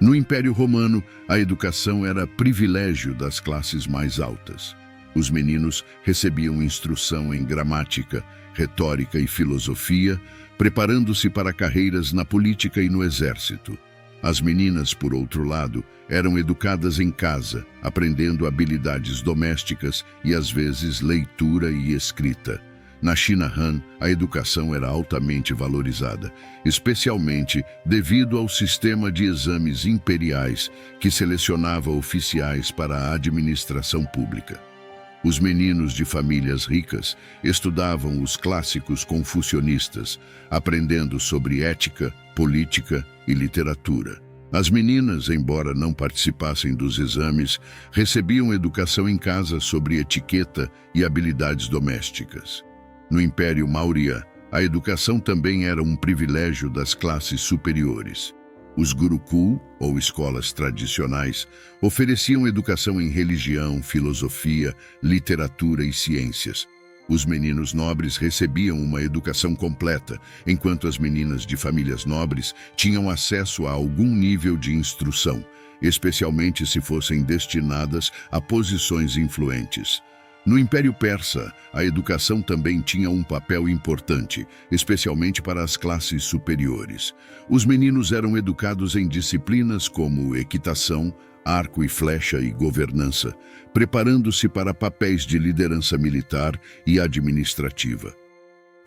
No Império Romano, a educação era privilégio das classes mais altas. Os meninos recebiam instrução em gramática, retórica e filosofia, preparando-se para carreiras na política e no exército. As meninas, por outro lado, eram educadas em casa, aprendendo habilidades domésticas e, às vezes, leitura e escrita. Na China Han, a educação era altamente valorizada, especialmente devido ao sistema de exames imperiais que selecionava oficiais para a administração pública. Os meninos de famílias ricas estudavam os clássicos confucionistas, aprendendo sobre ética, política e literatura. As meninas, embora não participassem dos exames, recebiam educação em casa sobre etiqueta e habilidades domésticas. No Império Maurya, a educação também era um privilégio das classes superiores. Os Gurukul, ou escolas tradicionais, ofereciam educação em religião, filosofia, literatura e ciências. Os meninos nobres recebiam uma educação completa, enquanto as meninas de famílias nobres tinham acesso a algum nível de instrução, especialmente se fossem destinadas a posições influentes. No Império Persa, a educação também tinha um papel importante, especialmente para as classes superiores. Os meninos eram educados em disciplinas como equitação, arco e flecha e governança, preparando-se para papéis de liderança militar e administrativa.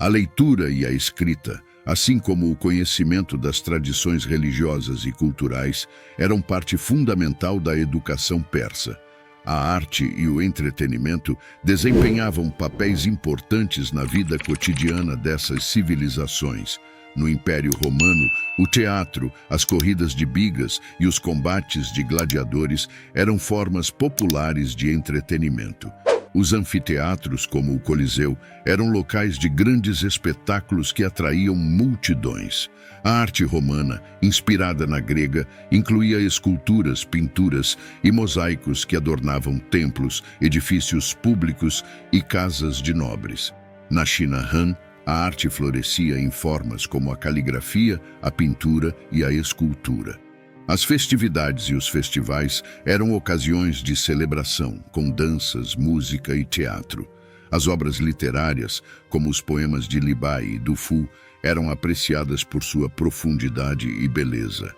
A leitura e a escrita, assim como o conhecimento das tradições religiosas e culturais, eram parte fundamental da educação persa. A arte e o entretenimento desempenhavam papéis importantes na vida cotidiana dessas civilizações. No Império Romano, o teatro, as corridas de bigas e os combates de gladiadores eram formas populares de entretenimento. Os anfiteatros, como o Coliseu, eram locais de grandes espetáculos que atraíam multidões. A arte romana, inspirada na grega, incluía esculturas, pinturas e mosaicos que adornavam templos, edifícios públicos e casas de nobres. Na China Han, a arte florescia em formas como a caligrafia, a pintura e a escultura. As festividades e os festivais eram ocasiões de celebração, com danças, música e teatro. As obras literárias, como os poemas de Li Bai e Du Fu, eram apreciadas por sua profundidade e beleza.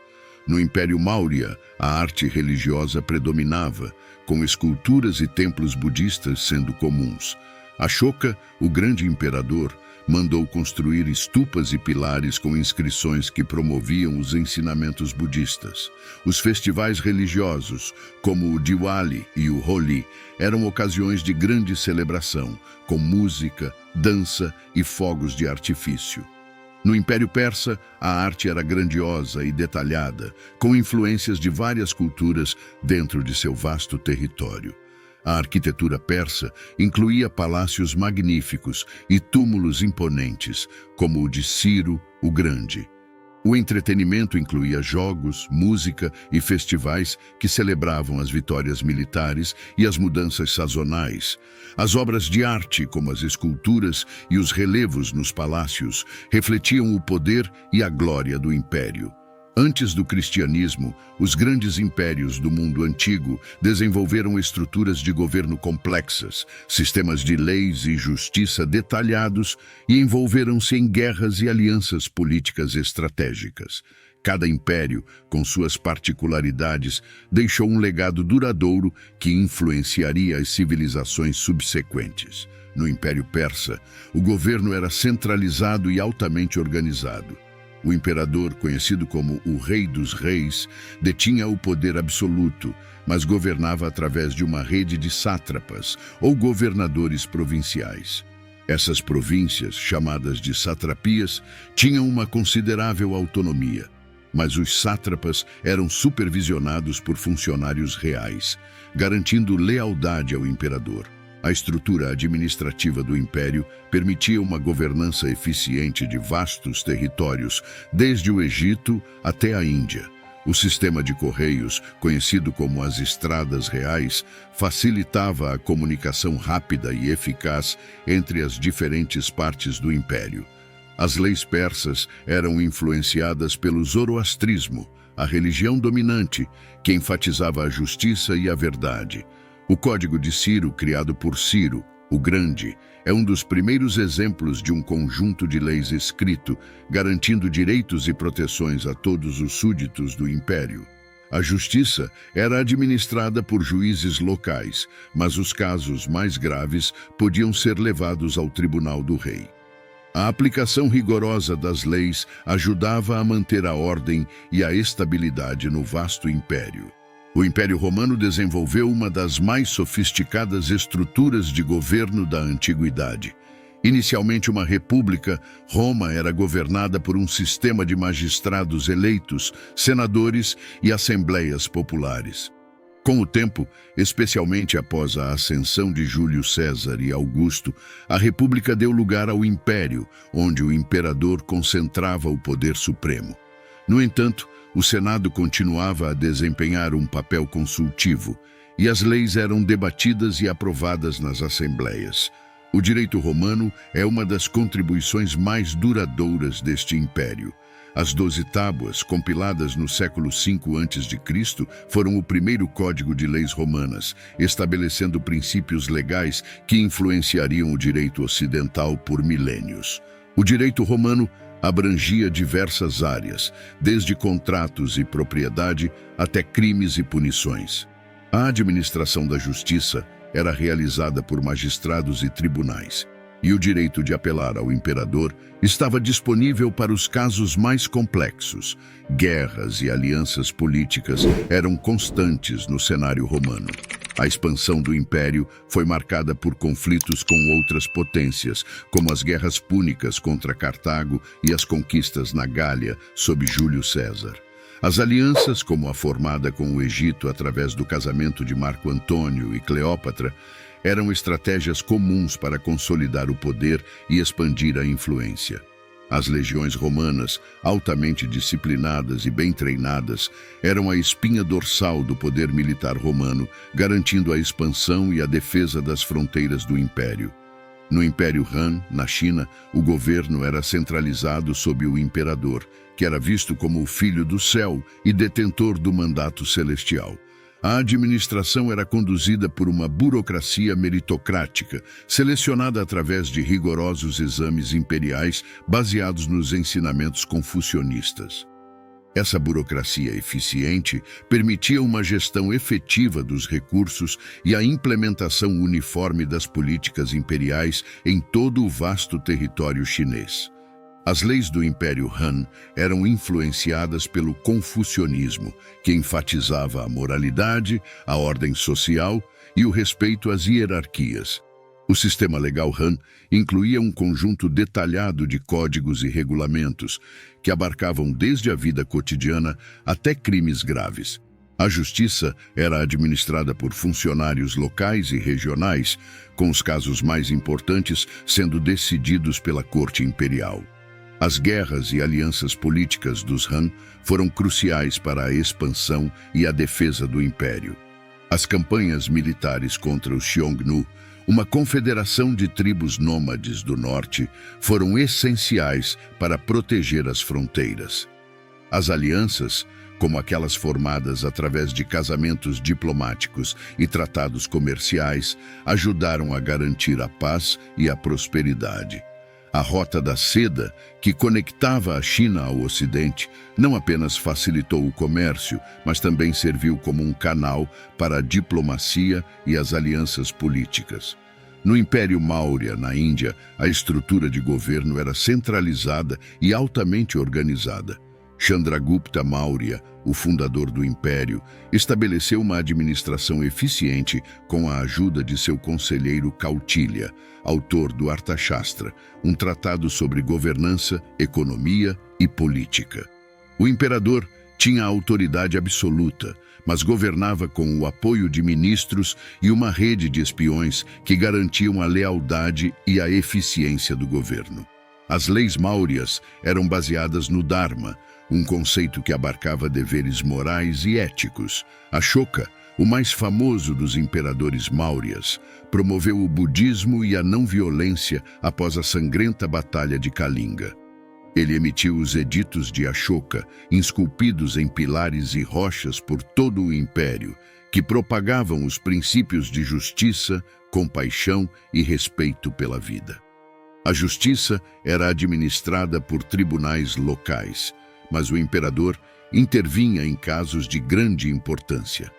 No Império Maurya, a arte religiosa predominava, com esculturas e templos budistas sendo comuns. Ashoka, o grande imperador, mandou construir estupas e pilares com inscrições que promoviam os ensinamentos budistas. Os festivais religiosos, como o Diwali e o Holi, eram ocasiões de grande celebração, com música, dança e fogos de artifício. No Império Persa, a arte era grandiosa e detalhada, com influências de várias culturas dentro de seu vasto território. A arquitetura persa incluía palácios magníficos e túmulos imponentes, como o de Ciro o Grande. O entretenimento incluía jogos, música e festivais que celebravam as vitórias militares e as mudanças sazonais. As obras de arte, como as esculturas e os relevos nos palácios, refletiam o poder e a glória do império. Antes do cristianismo, os grandes impérios do mundo antigo desenvolveram estruturas de governo complexas, sistemas de leis e justiça detalhados e envolveram-se em guerras e alianças políticas estratégicas. Cada império, com suas particularidades, deixou um legado duradouro que influenciaria as civilizações subsequentes. No Império Persa, o governo era centralizado e altamente organizado. O imperador, conhecido como o Rei dos Reis, detinha o poder absoluto, mas governava através de uma rede de sátrapas ou governadores provinciais. Essas províncias, chamadas de satrapias, tinham uma considerável autonomia, mas os sátrapas eram supervisionados por funcionários reais, garantindo lealdade ao imperador. A estrutura administrativa do império permitia uma governança eficiente de vastos territórios, desde o Egito até a Índia. O sistema de correios, conhecido como as estradas reais, facilitava a comunicação rápida e eficaz entre as diferentes partes do império. As leis persas eram influenciadas pelo zoroastrismo, a religião dominante, que enfatizava a justiça e a verdade. O Código de Ciro, criado por Ciro o Grande, é um dos primeiros exemplos de um conjunto de leis escrito, garantindo direitos e proteções a todos os súditos do império. A justiça era administrada por juízes locais, mas os casos mais graves podiam ser levados ao tribunal do rei. A aplicação rigorosa das leis ajudava a manter a ordem e a estabilidade no vasto império. O Império Romano desenvolveu uma das mais sofisticadas estruturas de governo da antiguidade. Inicialmente uma república, Roma era governada por um sistema de magistrados eleitos, senadores e assembleias populares. Com o tempo, especialmente após a ascensão de Júlio César e Augusto, a república deu lugar ao império, onde o imperador concentrava o poder supremo. No entanto, o Senado continuava a desempenhar um papel consultivo, e as leis eram debatidas e aprovadas nas assembleias. O direito romano é uma das contribuições mais duradouras deste império. As 12 tábuas, compiladas no século V a.C., foram o primeiro código de leis romanas, estabelecendo princípios legais que influenciariam o direito ocidental por milênios. O direito romano abrangia diversas áreas, desde contratos e propriedade até crimes e punições. A administração da justiça era realizada por magistrados e tribunais, e o direito de apelar ao imperador estava disponível para os casos mais complexos. Guerras e alianças políticas eram constantes no cenário romano. A expansão do império foi marcada por conflitos com outras potências, como as guerras púnicas contra Cartago e as conquistas na Gália sob Júlio César. As alianças, como a formada com o Egito através do casamento de Marco Antônio e Cleópatra, eram estratégias comuns para consolidar o poder e expandir a influência. As legiões romanas, altamente disciplinadas e bem treinadas, eram a espinha dorsal do poder militar romano, garantindo a expansão e a defesa das fronteiras do império. No Império Han, na China, o governo era centralizado sob o imperador, que era visto como o filho do céu e detentor do mandato celestial. A administração era conduzida por uma burocracia meritocrática, selecionada através de rigorosos exames imperiais baseados nos ensinamentos confucionistas. Essa burocracia eficiente permitia uma gestão efetiva dos recursos e a implementação uniforme das políticas imperiais em todo o vasto território chinês. As leis do Império Han eram influenciadas pelo confucionismo, que enfatizava a moralidade, a ordem social e o respeito às hierarquias. O sistema legal Han incluía um conjunto detalhado de códigos e regulamentos que abarcavam desde a vida cotidiana até crimes graves. A justiça era administrada por funcionários locais e regionais, com os casos mais importantes sendo decididos pela corte imperial. As guerras e alianças políticas dos Han foram cruciais para a expansão e a defesa do império. As campanhas militares contra os Xiongnu, uma confederação de tribos nômades do norte, foram essenciais para proteger as fronteiras. As alianças, como aquelas formadas através de casamentos diplomáticos e tratados comerciais, ajudaram a garantir a paz e a prosperidade. A Rota da Seda, que conectava a China ao Ocidente, não apenas facilitou o comércio, mas também serviu como um canal para a diplomacia e as alianças políticas. No Império Maurya, na Índia, a estrutura de governo era centralizada e altamente organizada. Chandragupta Maurya, o fundador do império, estabeleceu uma administração eficiente com a ajuda de seu conselheiro Kautilya, autor do Arthashastra, um tratado sobre governança, economia e política. O imperador tinha autoridade absoluta, mas governava com o apoio de ministros e uma rede de espiões que garantiam a lealdade e a eficiência do governo. As leis máurias eram baseadas no Dharma, um conceito que abarcava deveres morais e éticos. Ashoka, o mais famoso dos imperadores máurias, promoveu o budismo e a não-violência após a sangrenta Batalha de Kalinga. Ele emitiu os Editos de Ashoka, esculpidos em pilares e rochas por todo o império, que propagavam os princípios de justiça, compaixão e respeito pela vida. A justiça era administrada por tribunais locais, mas o imperador intervinha em casos de grande importância.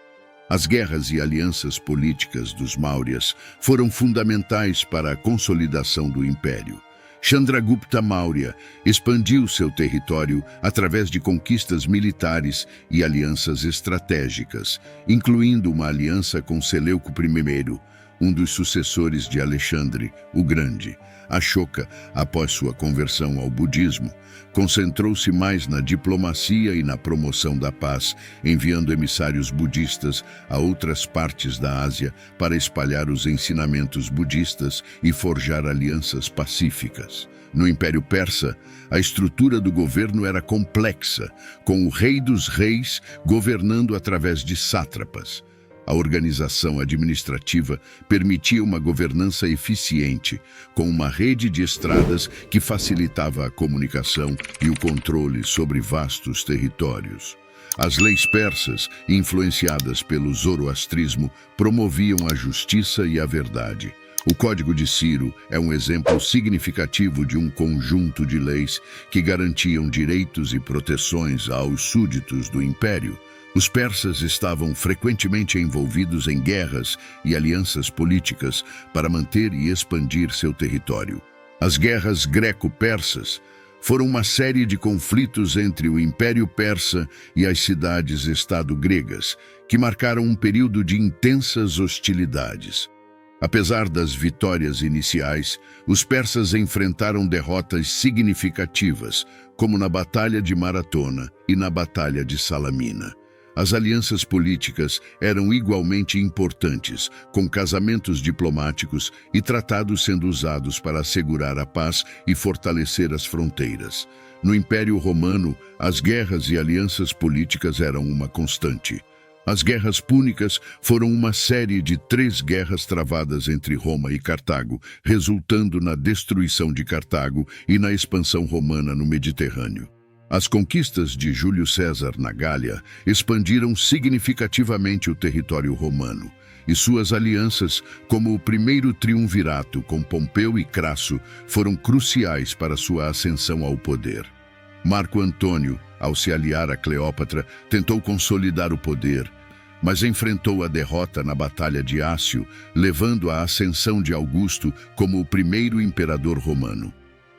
As guerras e alianças políticas dos Mauryas foram fundamentais para a consolidação do império. Chandragupta Maurya expandiu seu território através de conquistas militares e alianças estratégicas, incluindo uma aliança com Seleuco I, um dos sucessores de Alexandre o Grande. Ashoka, após sua conversão ao budismo, concentrou-se mais na diplomacia e na promoção da paz, enviando emissários budistas a outras partes da Ásia para espalhar os ensinamentos budistas e forjar alianças pacíficas. No Império Persa, a estrutura do governo era complexa, com o rei dos reis governando através de sátrapas. A organização administrativa permitia uma governança eficiente, com uma rede de estradas que facilitava a comunicação e o controle sobre vastos territórios. As leis persas, influenciadas pelo zoroastrismo, promoviam a justiça e a verdade. O Código de Ciro é um exemplo significativo de um conjunto de leis que garantiam direitos e proteções aos súditos do império. Os persas estavam frequentemente envolvidos em guerras e alianças políticas para manter e expandir seu território. As guerras greco-persas foram uma série de conflitos entre o Império Persa e as cidades-estado gregas, que marcaram um período de intensas hostilidades. Apesar das vitórias iniciais, os persas enfrentaram derrotas significativas, como na Batalha de Maratona e na Batalha de Salamina. As alianças políticas eram igualmente importantes, com casamentos diplomáticos e tratados sendo usados para assegurar a paz e fortalecer as fronteiras. No Império Romano, as guerras e alianças políticas eram uma constante. As guerras púnicas foram uma série de 3 guerras travadas entre Roma e Cartago, resultando na destruição de Cartago e na expansão romana no Mediterrâneo. As conquistas de Júlio César na Gália expandiram significativamente o território romano, e suas alianças, como o primeiro triunvirato com Pompeu e Crasso, foram cruciais para sua ascensão ao poder. Marco Antônio, ao se aliar a Cleópatra, tentou consolidar o poder, mas enfrentou a derrota na Batalha de Ácio, levando à ascensão de Augusto como o primeiro imperador romano.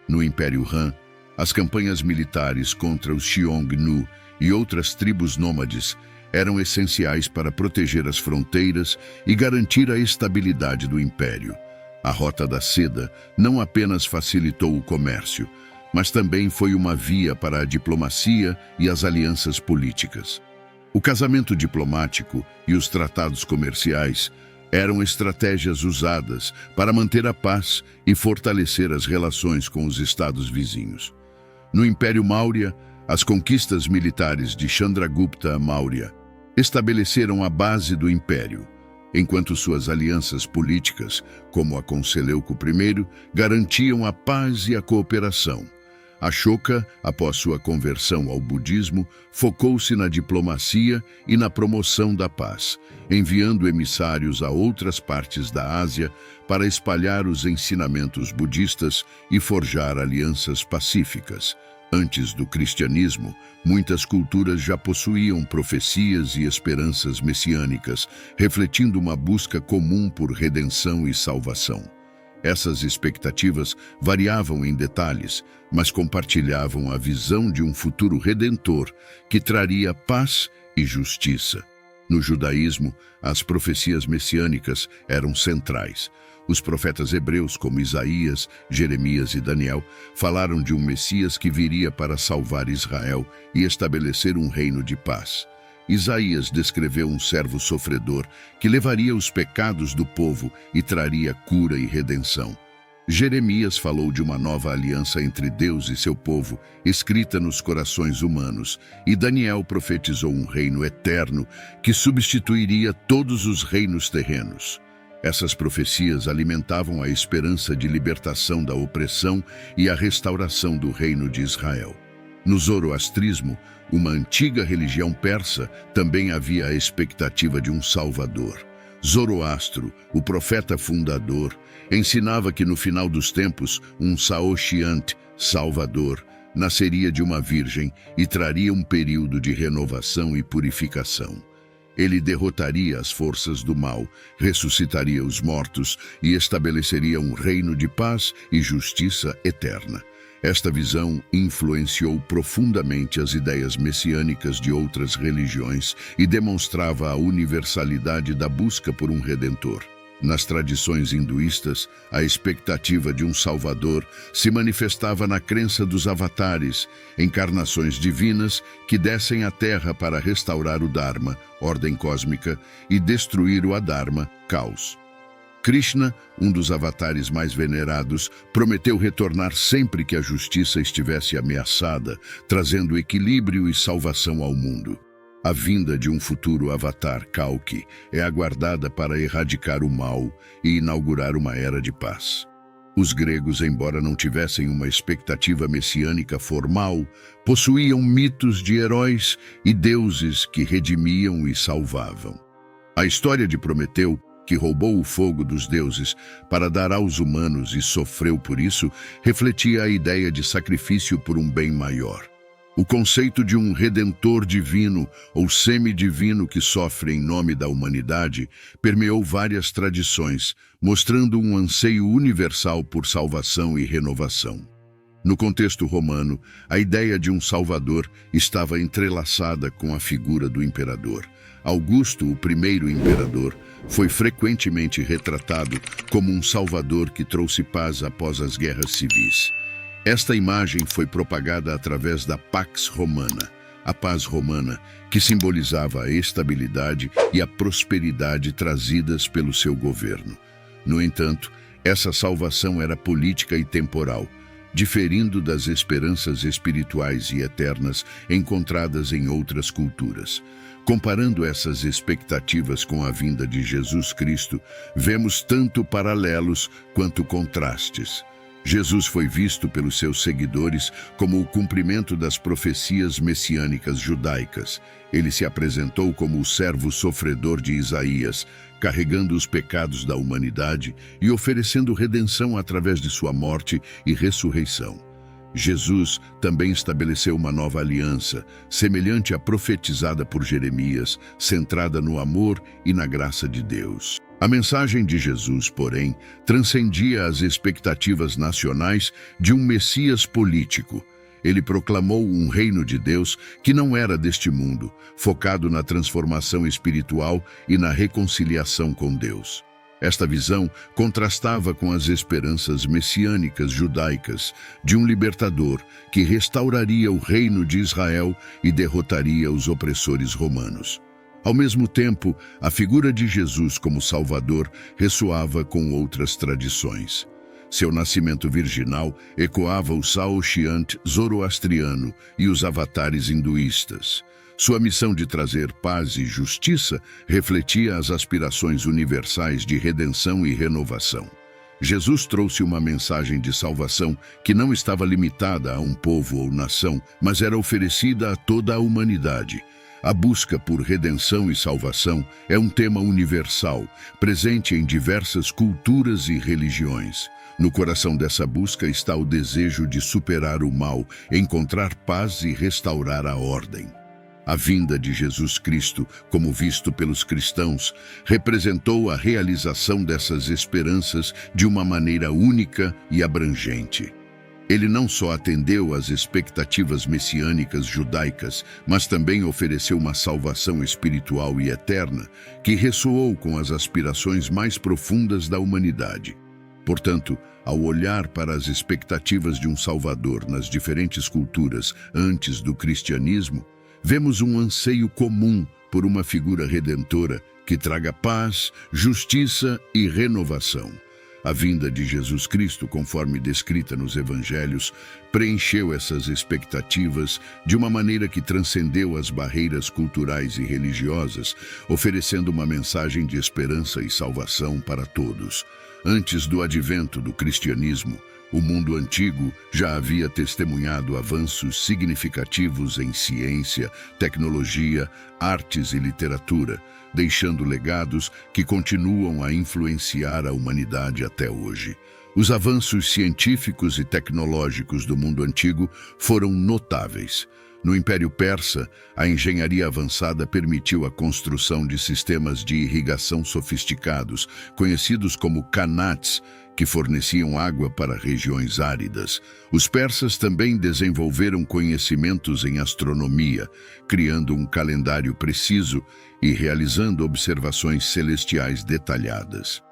No Império Han, as campanhas militares contra os Xiongnu e outras tribos nômades eram essenciais para proteger as fronteiras e garantir a estabilidade do império. A Rota da Seda não apenas facilitou o comércio, mas também foi uma via para a diplomacia e as alianças políticas. O casamento diplomático e os tratados comerciais eram estratégias usadas para manter a paz e fortalecer as relações com os estados vizinhos. No Império Maurya, as conquistas militares de Chandragupta Maurya estabeleceram a base do império, enquanto suas alianças políticas, como a com Seleuco I, garantiam a paz e a cooperação. Ashoka, após sua conversão ao budismo, focou-se na diplomacia e na promoção da paz, enviando emissários a outras partes da Ásia para espalhar os ensinamentos budistas e forjar alianças pacíficas. Antes do cristianismo, muitas culturas já possuíam profecias e esperanças messiânicas, refletindo uma busca comum por redenção e salvação. Essas expectativas variavam em detalhes, mas compartilhavam a visão de um futuro redentor que traria paz e justiça. No judaísmo, as profecias messiânicas eram centrais. Os profetas hebreus, como Isaías, Jeremias e Daniel, falaram de um Messias que viria para salvar Israel e estabelecer um reino de paz. Isaías descreveu um servo sofredor que levaria os pecados do povo e traria cura e redenção. Jeremias falou de uma nova aliança entre Deus e seu povo, escrita nos corações humanos, e Daniel profetizou um reino eterno que substituiria todos os reinos terrenos. Essas profecias alimentavam a esperança de libertação da opressão e a restauração do reino de Israel. No zoroastrismo, uma antiga religião persa, também havia a expectativa de um salvador. Zoroastro, o profeta fundador, ensinava que no final dos tempos um Saoshyant, Salvador, nasceria de uma virgem e traria um período de renovação e purificação. Ele derrotaria as forças do mal, ressuscitaria os mortos e estabeleceria um reino de paz e justiça eterna. Esta visão influenciou profundamente as ideias messiânicas de outras religiões e demonstrava a universalidade da busca por um redentor. Nas tradições hinduístas, a expectativa de um salvador se manifestava na crença dos avatares, encarnações divinas que descem à Terra para restaurar o Dharma, ordem cósmica, e destruir o Adharma, caos. Krishna, um dos avatares mais venerados, prometeu retornar sempre que a justiça estivesse ameaçada, trazendo equilíbrio e salvação ao mundo. A vinda de um futuro avatar, Kalki, é aguardada para erradicar o mal e inaugurar uma era de paz. Os gregos, embora não tivessem uma expectativa messiânica formal, possuíam mitos de heróis e deuses que redimiam e salvavam. A história de Prometeu, que roubou o fogo dos deuses para dar aos humanos e sofreu por isso, refletia a ideia de sacrifício por um bem maior. O conceito de um redentor divino ou semidivino que sofre em nome da humanidade permeou várias tradições, mostrando um anseio universal por salvação e renovação. No contexto romano, a ideia de um salvador estava entrelaçada com a figura do imperador. Augusto, o primeiro imperador, foi frequentemente retratado como um salvador que trouxe paz após as guerras civis. Esta imagem foi propagada através da Pax Romana, a paz romana, que simbolizava a estabilidade e a prosperidade trazidas pelo seu governo. No entanto, essa salvação era política e temporal, diferindo das esperanças espirituais e eternas encontradas em outras culturas. Comparando essas expectativas com a vinda de Jesus Cristo, vemos tanto paralelos quanto contrastes. Jesus foi visto pelos seus seguidores como o cumprimento das profecias messiânicas judaicas. Ele se apresentou como o servo sofredor de Isaías, carregando os pecados da humanidade e oferecendo redenção através de sua morte e ressurreição. Jesus também estabeleceu uma nova aliança, semelhante à profetizada por Jeremias, centrada no amor e na graça de Deus. A mensagem de Jesus, porém, transcendia as expectativas nacionais de um Messias político. Ele proclamou um reino de Deus que não era deste mundo, focado na transformação espiritual e na reconciliação com Deus. Esta visão contrastava com as esperanças messiânicas judaicas de um libertador que restauraria o reino de Israel e derrotaria os opressores romanos. Ao mesmo tempo, a figura de Jesus como Salvador ressoava com outras tradições. Seu nascimento virginal ecoava o Saoshyant zoroastriano e os avatares hinduístas. Sua missão de trazer paz e justiça refletia as aspirações universais de redenção e renovação. Jesus trouxe uma mensagem de salvação que não estava limitada a um povo ou nação, mas era oferecida a toda a humanidade. A busca por redenção e salvação é um tema universal, presente em diversas culturas e religiões. No coração dessa busca está o desejo de superar o mal, encontrar paz e restaurar a ordem. A vinda de Jesus Cristo, como visto pelos cristãos, representou a realização dessas esperanças de uma maneira única e abrangente. Ele não só atendeu às expectativas messiânicas judaicas, mas também ofereceu uma salvação espiritual e eterna que ressoou com as aspirações mais profundas da humanidade. Portanto, ao olhar para as expectativas de um Salvador nas diferentes culturas antes do cristianismo, vemos um anseio comum por uma figura redentora que traga paz, justiça e renovação. A vinda de Jesus Cristo, conforme descrita nos Evangelhos, preencheu essas expectativas de uma maneira que transcendeu as barreiras culturais e religiosas, oferecendo uma mensagem de esperança e salvação para todos. Antes do advento do cristianismo, o mundo antigo já havia testemunhado avanços significativos em ciência, tecnologia, artes e literatura, deixando legados que continuam a influenciar a humanidade até hoje. Os avanços científicos e tecnológicos do mundo antigo foram notáveis. No Império Persa, a engenharia avançada permitiu a construção de sistemas de irrigação sofisticados, conhecidos como qanats, que forneciam água para regiões áridas. Os persas também desenvolveram conhecimentos em astronomia, criando um calendário preciso e realizando observações celestiais detalhadas.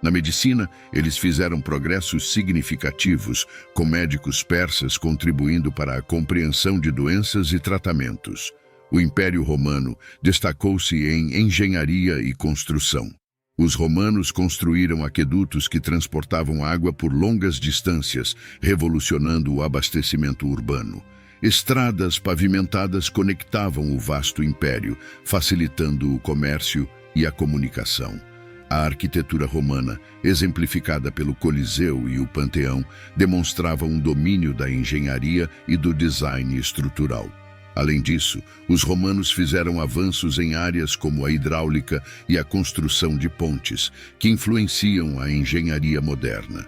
Na medicina, eles fizeram progressos significativos, com médicos persas contribuindo para a compreensão de doenças e tratamentos. O Império Romano destacou-se em engenharia e construção. Os romanos construíram aquedutos que transportavam água por longas distâncias, revolucionando o abastecimento urbano. Estradas pavimentadas conectavam o vasto império, facilitando o comércio e a comunicação. A arquitetura romana, exemplificada pelo Coliseu e o Panteão, demonstrava um domínio da engenharia e do design estrutural. Além disso, os romanos fizeram avanços em áreas como a hidráulica e a construção de pontes, que influenciam a engenharia moderna.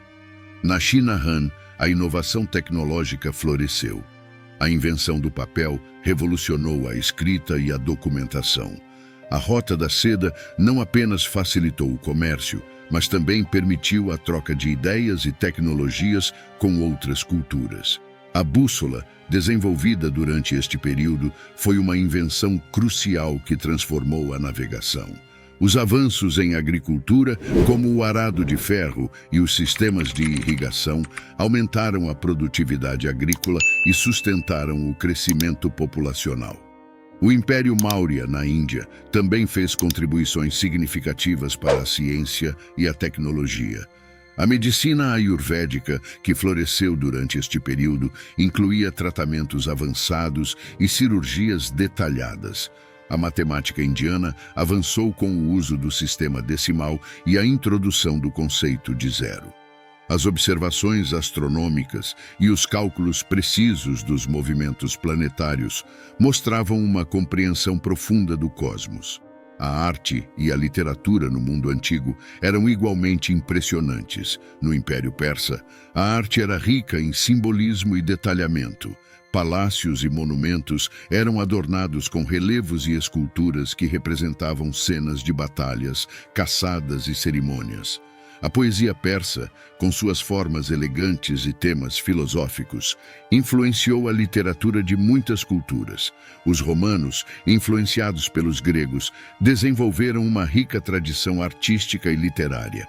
Na China Han, a inovação tecnológica floresceu. A invenção do papel revolucionou a escrita e a documentação. A Rota da Seda não apenas facilitou o comércio, mas também permitiu a troca de ideias e tecnologias com outras culturas. A bússola, desenvolvida durante este período, foi uma invenção crucial que transformou a navegação. Os avanços em agricultura, como o arado de ferro e os sistemas de irrigação, aumentaram a produtividade agrícola e sustentaram o crescimento populacional. O Império Maurya, na Índia, também fez contribuições significativas para a ciência e a tecnologia. A medicina ayurvédica, que floresceu durante este período, incluía tratamentos avançados e cirurgias detalhadas. A matemática indiana avançou com o uso do sistema decimal e a introdução do conceito de zero. As observações astronômicas e os cálculos precisos dos movimentos planetários mostravam uma compreensão profunda do cosmos. A arte e a literatura no mundo antigo eram igualmente impressionantes. No Império Persa, a arte era rica em simbolismo e detalhamento. Palácios e monumentos eram adornados com relevos e esculturas que representavam cenas de batalhas, caçadas e cerimônias. A poesia persa, com suas formas elegantes e temas filosóficos, influenciou a literatura de muitas culturas. Os romanos, influenciados pelos gregos, desenvolveram uma rica tradição artística e literária.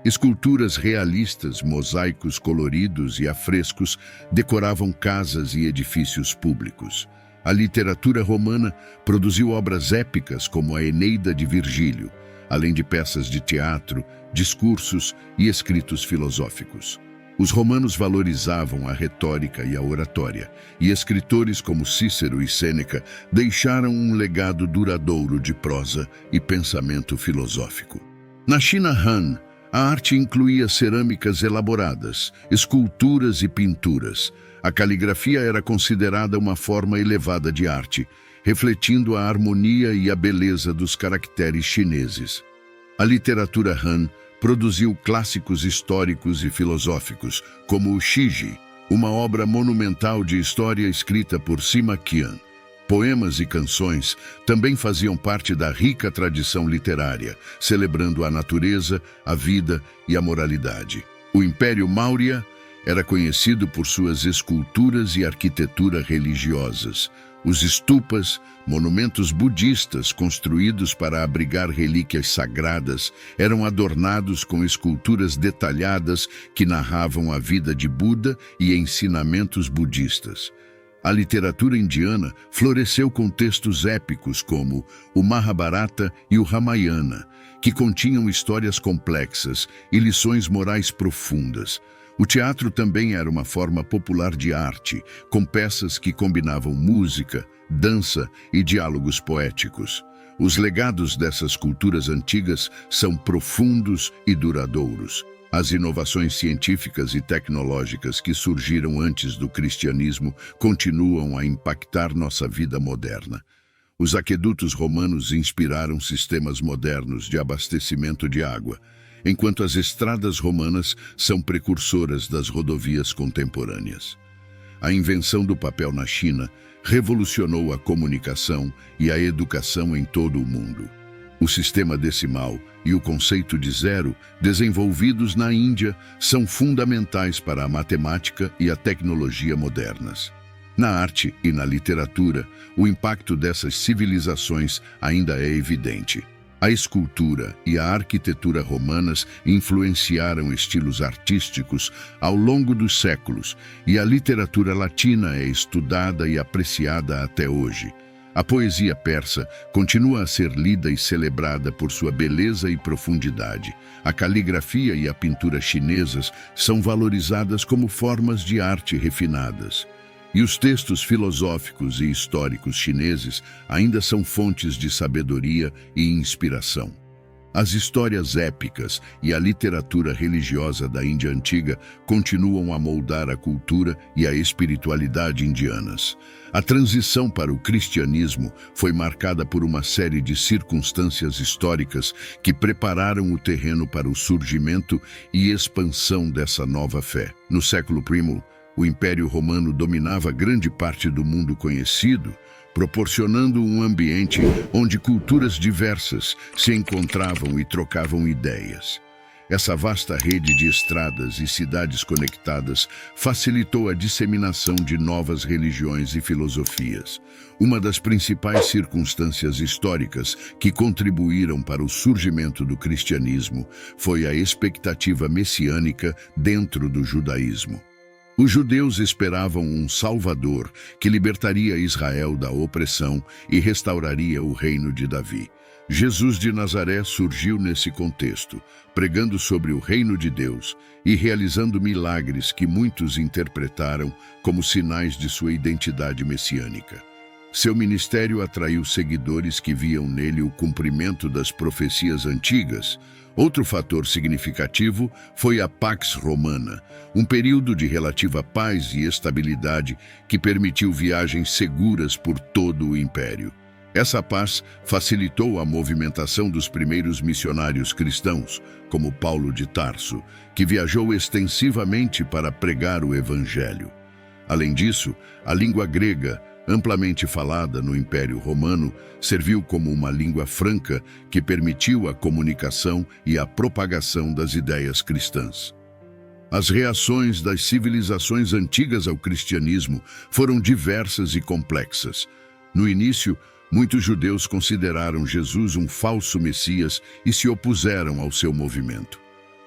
Esculturas realistas, mosaicos coloridos e afrescos decoravam casas e edifícios públicos. A literatura romana produziu obras épicas como a Eneida de Virgílio, além de peças de teatro, discursos e escritos filosóficos. Os romanos valorizavam a retórica e a oratória, e escritores como Cícero e Sêneca deixaram um legado duradouro de prosa e pensamento filosófico. Na China Han, a arte incluía cerâmicas elaboradas, esculturas e pinturas. A caligrafia era considerada uma forma elevada de arte, refletindo a harmonia e a beleza dos caracteres chineses. A literatura Han produziu clássicos históricos e filosóficos, como o Shiji, uma obra monumental de história escrita por Sima Qian. Poemas e canções também faziam parte da rica tradição literária, celebrando a natureza, a vida e a moralidade. O Império Maurya era conhecido por suas esculturas e arquitetura religiosas. Os stupas, monumentos budistas construídos para abrigar relíquias sagradas, eram adornados com esculturas detalhadas que narravam a vida de Buda e ensinamentos budistas. A literatura indiana floresceu com textos épicos como o Mahabharata e o Ramayana, que continham histórias complexas e lições morais profundas. O teatro também era uma forma popular de arte, com peças que combinavam música, dança e diálogos poéticos. Os legados dessas culturas antigas são profundos e duradouros. As inovações científicas e tecnológicas que surgiram antes do cristianismo continuam a impactar nossa vida moderna. Os aquedutos romanos inspiraram sistemas modernos de abastecimento de água, enquanto as estradas romanas são precursoras das rodovias contemporâneas. A invenção do papel na China revolucionou a comunicação e a educação em todo o mundo. O sistema decimal e o conceito de zero, desenvolvidos na Índia, são fundamentais para a matemática e a tecnologia modernas. Na arte e na literatura, o impacto dessas civilizações ainda é evidente. A escultura e a arquitetura romanas influenciaram estilos artísticos ao longo dos séculos, e a literatura latina é estudada e apreciada até hoje. A poesia persa continua a ser lida e celebrada por sua beleza e profundidade. A caligrafia e a pintura chinesas são valorizadas como formas de arte refinadas. E os textos filosóficos e históricos chineses ainda são fontes de sabedoria e inspiração. As histórias épicas e a literatura religiosa da Índia Antiga continuam a moldar a cultura e a espiritualidade indianas. A transição para o cristianismo foi marcada por uma série de circunstâncias históricas que prepararam o terreno para o surgimento e expansão dessa nova fé. No século I, o Império Romano dominava grande parte do mundo conhecido, proporcionando um ambiente onde culturas diversas se encontravam e trocavam ideias. Essa vasta rede de estradas e cidades conectadas facilitou a disseminação de novas religiões e filosofias. Uma das principais circunstâncias históricas que contribuíram para o surgimento do cristianismo foi a expectativa messiânica dentro do judaísmo. Os judeus esperavam um Salvador que libertaria Israel da opressão e restauraria o reino de Davi. Jesus de Nazaré surgiu nesse contexto, pregando sobre o reino de Deus e realizando milagres que muitos interpretaram como sinais de sua identidade messiânica. Seu ministério atraiu seguidores que viam nele o cumprimento das profecias antigas. Outro fator significativo foi a Pax Romana, um período de relativa paz e estabilidade que permitiu viagens seguras por todo o império. Essa paz facilitou a movimentação dos primeiros missionários cristãos, como Paulo de Tarso, que viajou extensivamente para pregar o Evangelho. Além disso, a língua grega, amplamente falada no Império Romano, serviu como uma língua franca que permitiu a comunicação e a propagação das ideias cristãs. As reações das civilizações antigas ao cristianismo foram diversas e complexas. No início, muitos judeus consideraram Jesus um falso Messias e se opuseram ao seu movimento.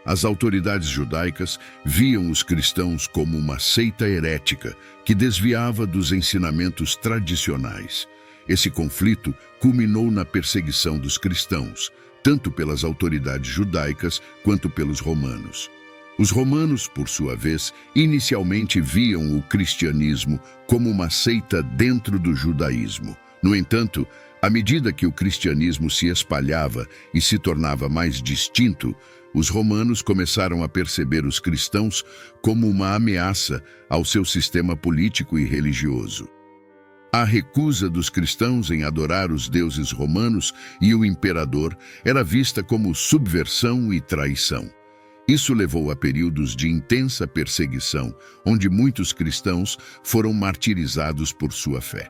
As autoridades judaicas viam os cristãos como uma seita herética que desviava dos ensinamentos tradicionais. Esse conflito culminou na perseguição dos cristãos, tanto pelas autoridades judaicas quanto pelos romanos. Os romanos, por sua vez, inicialmente viam o cristianismo como uma seita dentro do judaísmo. No entanto, à medida que o cristianismo se espalhava e se tornava mais distinto, os romanos começaram a perceber os cristãos como uma ameaça ao seu sistema político e religioso. A recusa dos cristãos em adorar os deuses romanos e o imperador era vista como subversão e traição. Isso levou a períodos de intensa perseguição, onde muitos cristãos foram martirizados por sua fé.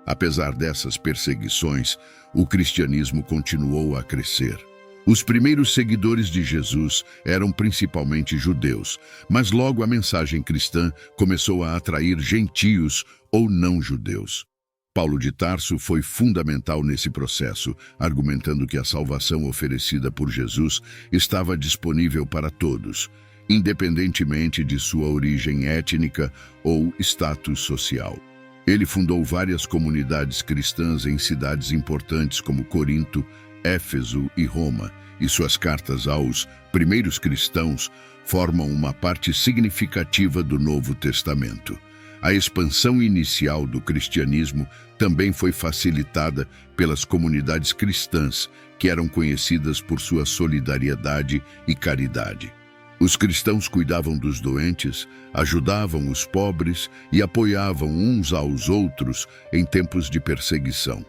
Apesar dessas perseguições, o cristianismo continuou a crescer. Os primeiros seguidores de Jesus eram principalmente judeus, mas logo a mensagem cristã começou a atrair gentios ou não-judeus. Paulo de Tarso foi fundamental nesse processo, argumentando que a salvação oferecida por Jesus estava disponível para todos, independentemente de sua origem étnica ou status social. Ele fundou várias comunidades cristãs em cidades importantes como Corinto, Éfeso e Roma, e suas cartas aos primeiros cristãos formam uma parte significativa do Novo Testamento. A expansão inicial do cristianismo também foi facilitada pelas comunidades cristãs, que eram conhecidas por sua solidariedade e caridade. Os cristãos cuidavam dos doentes, ajudavam os pobres e apoiavam uns aos outros em tempos de perseguição.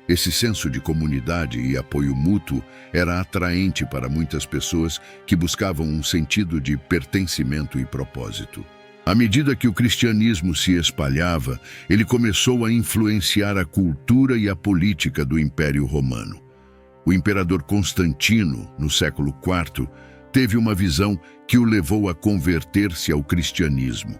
Esse senso de comunidade e apoio mútuo era atraente para muitas pessoas que buscavam um sentido de pertencimento e propósito. À medida que o cristianismo se espalhava, ele começou a influenciar a cultura e a política do Império Romano. O imperador Constantino, no século IV, teve uma visão que o levou a converter-se ao cristianismo.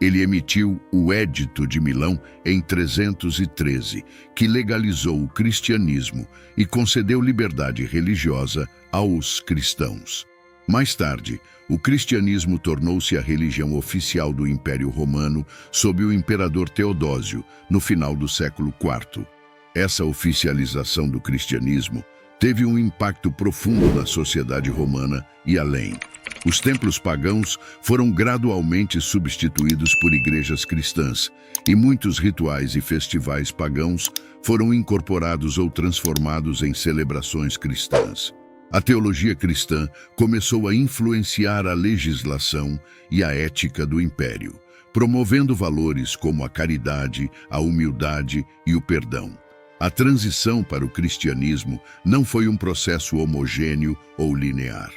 Ele emitiu o Édito de Milão em 313, que legalizou o cristianismo e concedeu liberdade religiosa aos cristãos. Mais tarde, o cristianismo tornou-se a religião oficial do Império Romano sob o imperador Teodósio, no final do século IV. Essa oficialização do cristianismo teve um impacto profundo na sociedade romana e além. Os templos pagãos foram gradualmente substituídos por igrejas cristãs, e muitos rituais e festivais pagãos foram incorporados ou transformados em celebrações cristãs. A teologia cristã começou a influenciar a legislação e a ética do império, promovendo valores como a caridade, a humildade e o perdão. A transição para o cristianismo não foi um processo homogêneo ou linear.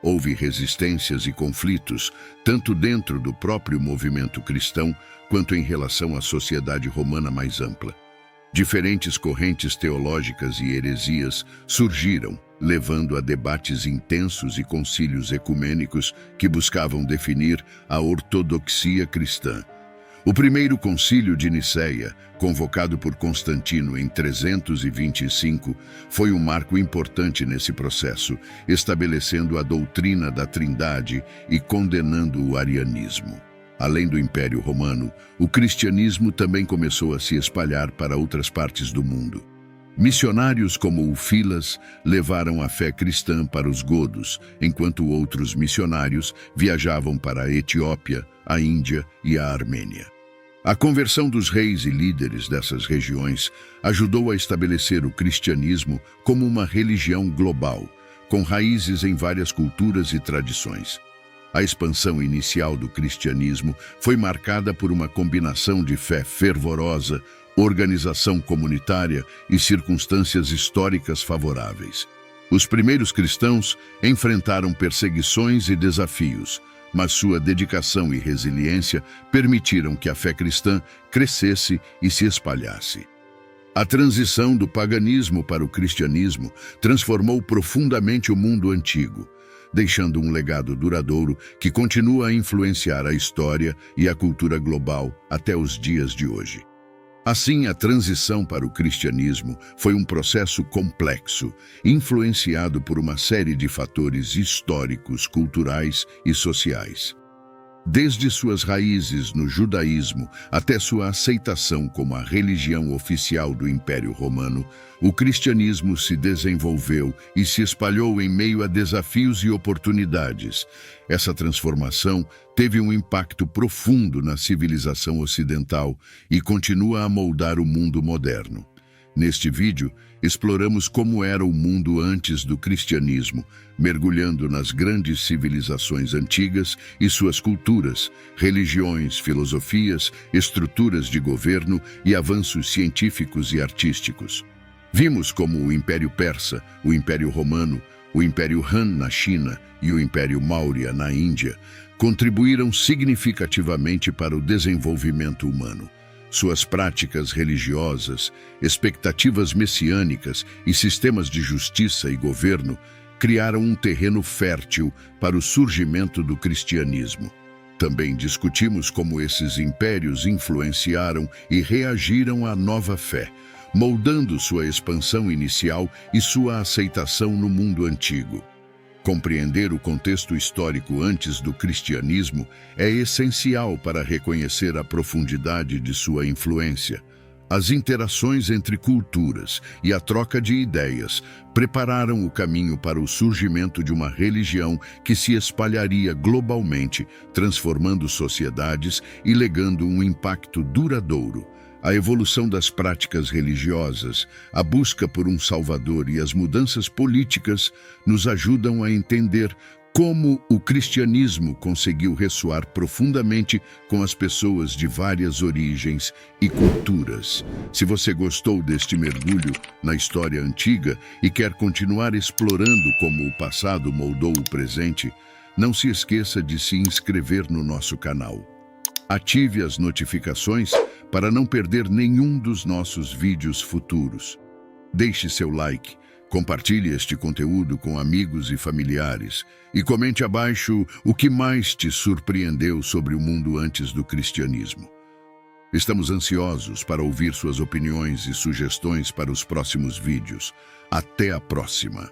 Houve resistências e conflitos, tanto dentro do próprio movimento cristão, quanto em relação à sociedade romana mais ampla. Diferentes correntes teológicas e heresias surgiram, levando a debates intensos e concílios ecumênicos que buscavam definir a ortodoxia cristã. O primeiro concílio de Nicéia, convocado por Constantino em 325, foi um marco importante nesse processo, estabelecendo a doutrina da Trindade e condenando o arianismo. Além do Império Romano, o cristianismo também começou a se espalhar para outras partes do mundo. Missionários como o Filas levaram a fé cristã para os godos, enquanto outros missionários viajavam para a Etiópia, a Índia e a Armênia. A conversão dos reis e líderes dessas regiões ajudou a estabelecer o cristianismo como uma religião global, com raízes em várias culturas e tradições. A expansão inicial do cristianismo foi marcada por uma combinação de fé fervorosa, organização comunitária e circunstâncias históricas favoráveis. Os primeiros cristãos enfrentaram perseguições e desafios, mas sua dedicação e resiliência permitiram que a fé cristã crescesse e se espalhasse. A transição do paganismo para o cristianismo transformou profundamente o mundo antigo, deixando um legado duradouro que continua a influenciar a história e a cultura global até os dias de hoje. Assim, a transição para o cristianismo foi um processo complexo, influenciado por uma série de fatores históricos, culturais e sociais. Desde suas raízes no judaísmo até sua aceitação como a religião oficial do Império Romano, o cristianismo se desenvolveu e se espalhou em meio a desafios e oportunidades. Essa transformação teve um impacto profundo na civilização ocidental e continua a moldar o mundo moderno. Neste vídeo, exploramos como era o mundo antes do cristianismo, mergulhando nas grandes civilizações antigas e suas culturas, religiões, filosofias, estruturas de governo e avanços científicos e artísticos. Vimos como o Império Persa, o Império Romano, o Império Han na China e o Império Maurya na Índia contribuíram significativamente para o desenvolvimento humano. Suas práticas religiosas, expectativas messiânicas e sistemas de justiça e governo criaram um terreno fértil para o surgimento do cristianismo. Também discutimos como esses impérios influenciaram e reagiram à nova fé, moldando sua expansão inicial e sua aceitação no mundo antigo. Compreender o contexto histórico antes do cristianismo é essencial para reconhecer a profundidade de sua influência. As interações entre culturas e a troca de ideias prepararam o caminho para o surgimento de uma religião que se espalharia globalmente, transformando sociedades e legando um impacto duradouro. A evolução das práticas religiosas, a busca por um Salvador e as mudanças políticas nos ajudam a entender como o cristianismo conseguiu ressoar profundamente com as pessoas de várias origens e culturas. Se você gostou deste mergulho na história antiga e quer continuar explorando como o passado moldou o presente, não se esqueça de se inscrever no nosso canal. Ative as notificações para não perder nenhum dos nossos vídeos futuros. Deixe seu like, compartilhe este conteúdo com amigos e familiares e comente abaixo o que mais te surpreendeu sobre o mundo antes do cristianismo. Estamos ansiosos para ouvir suas opiniões e sugestões para os próximos vídeos. Até a próxima!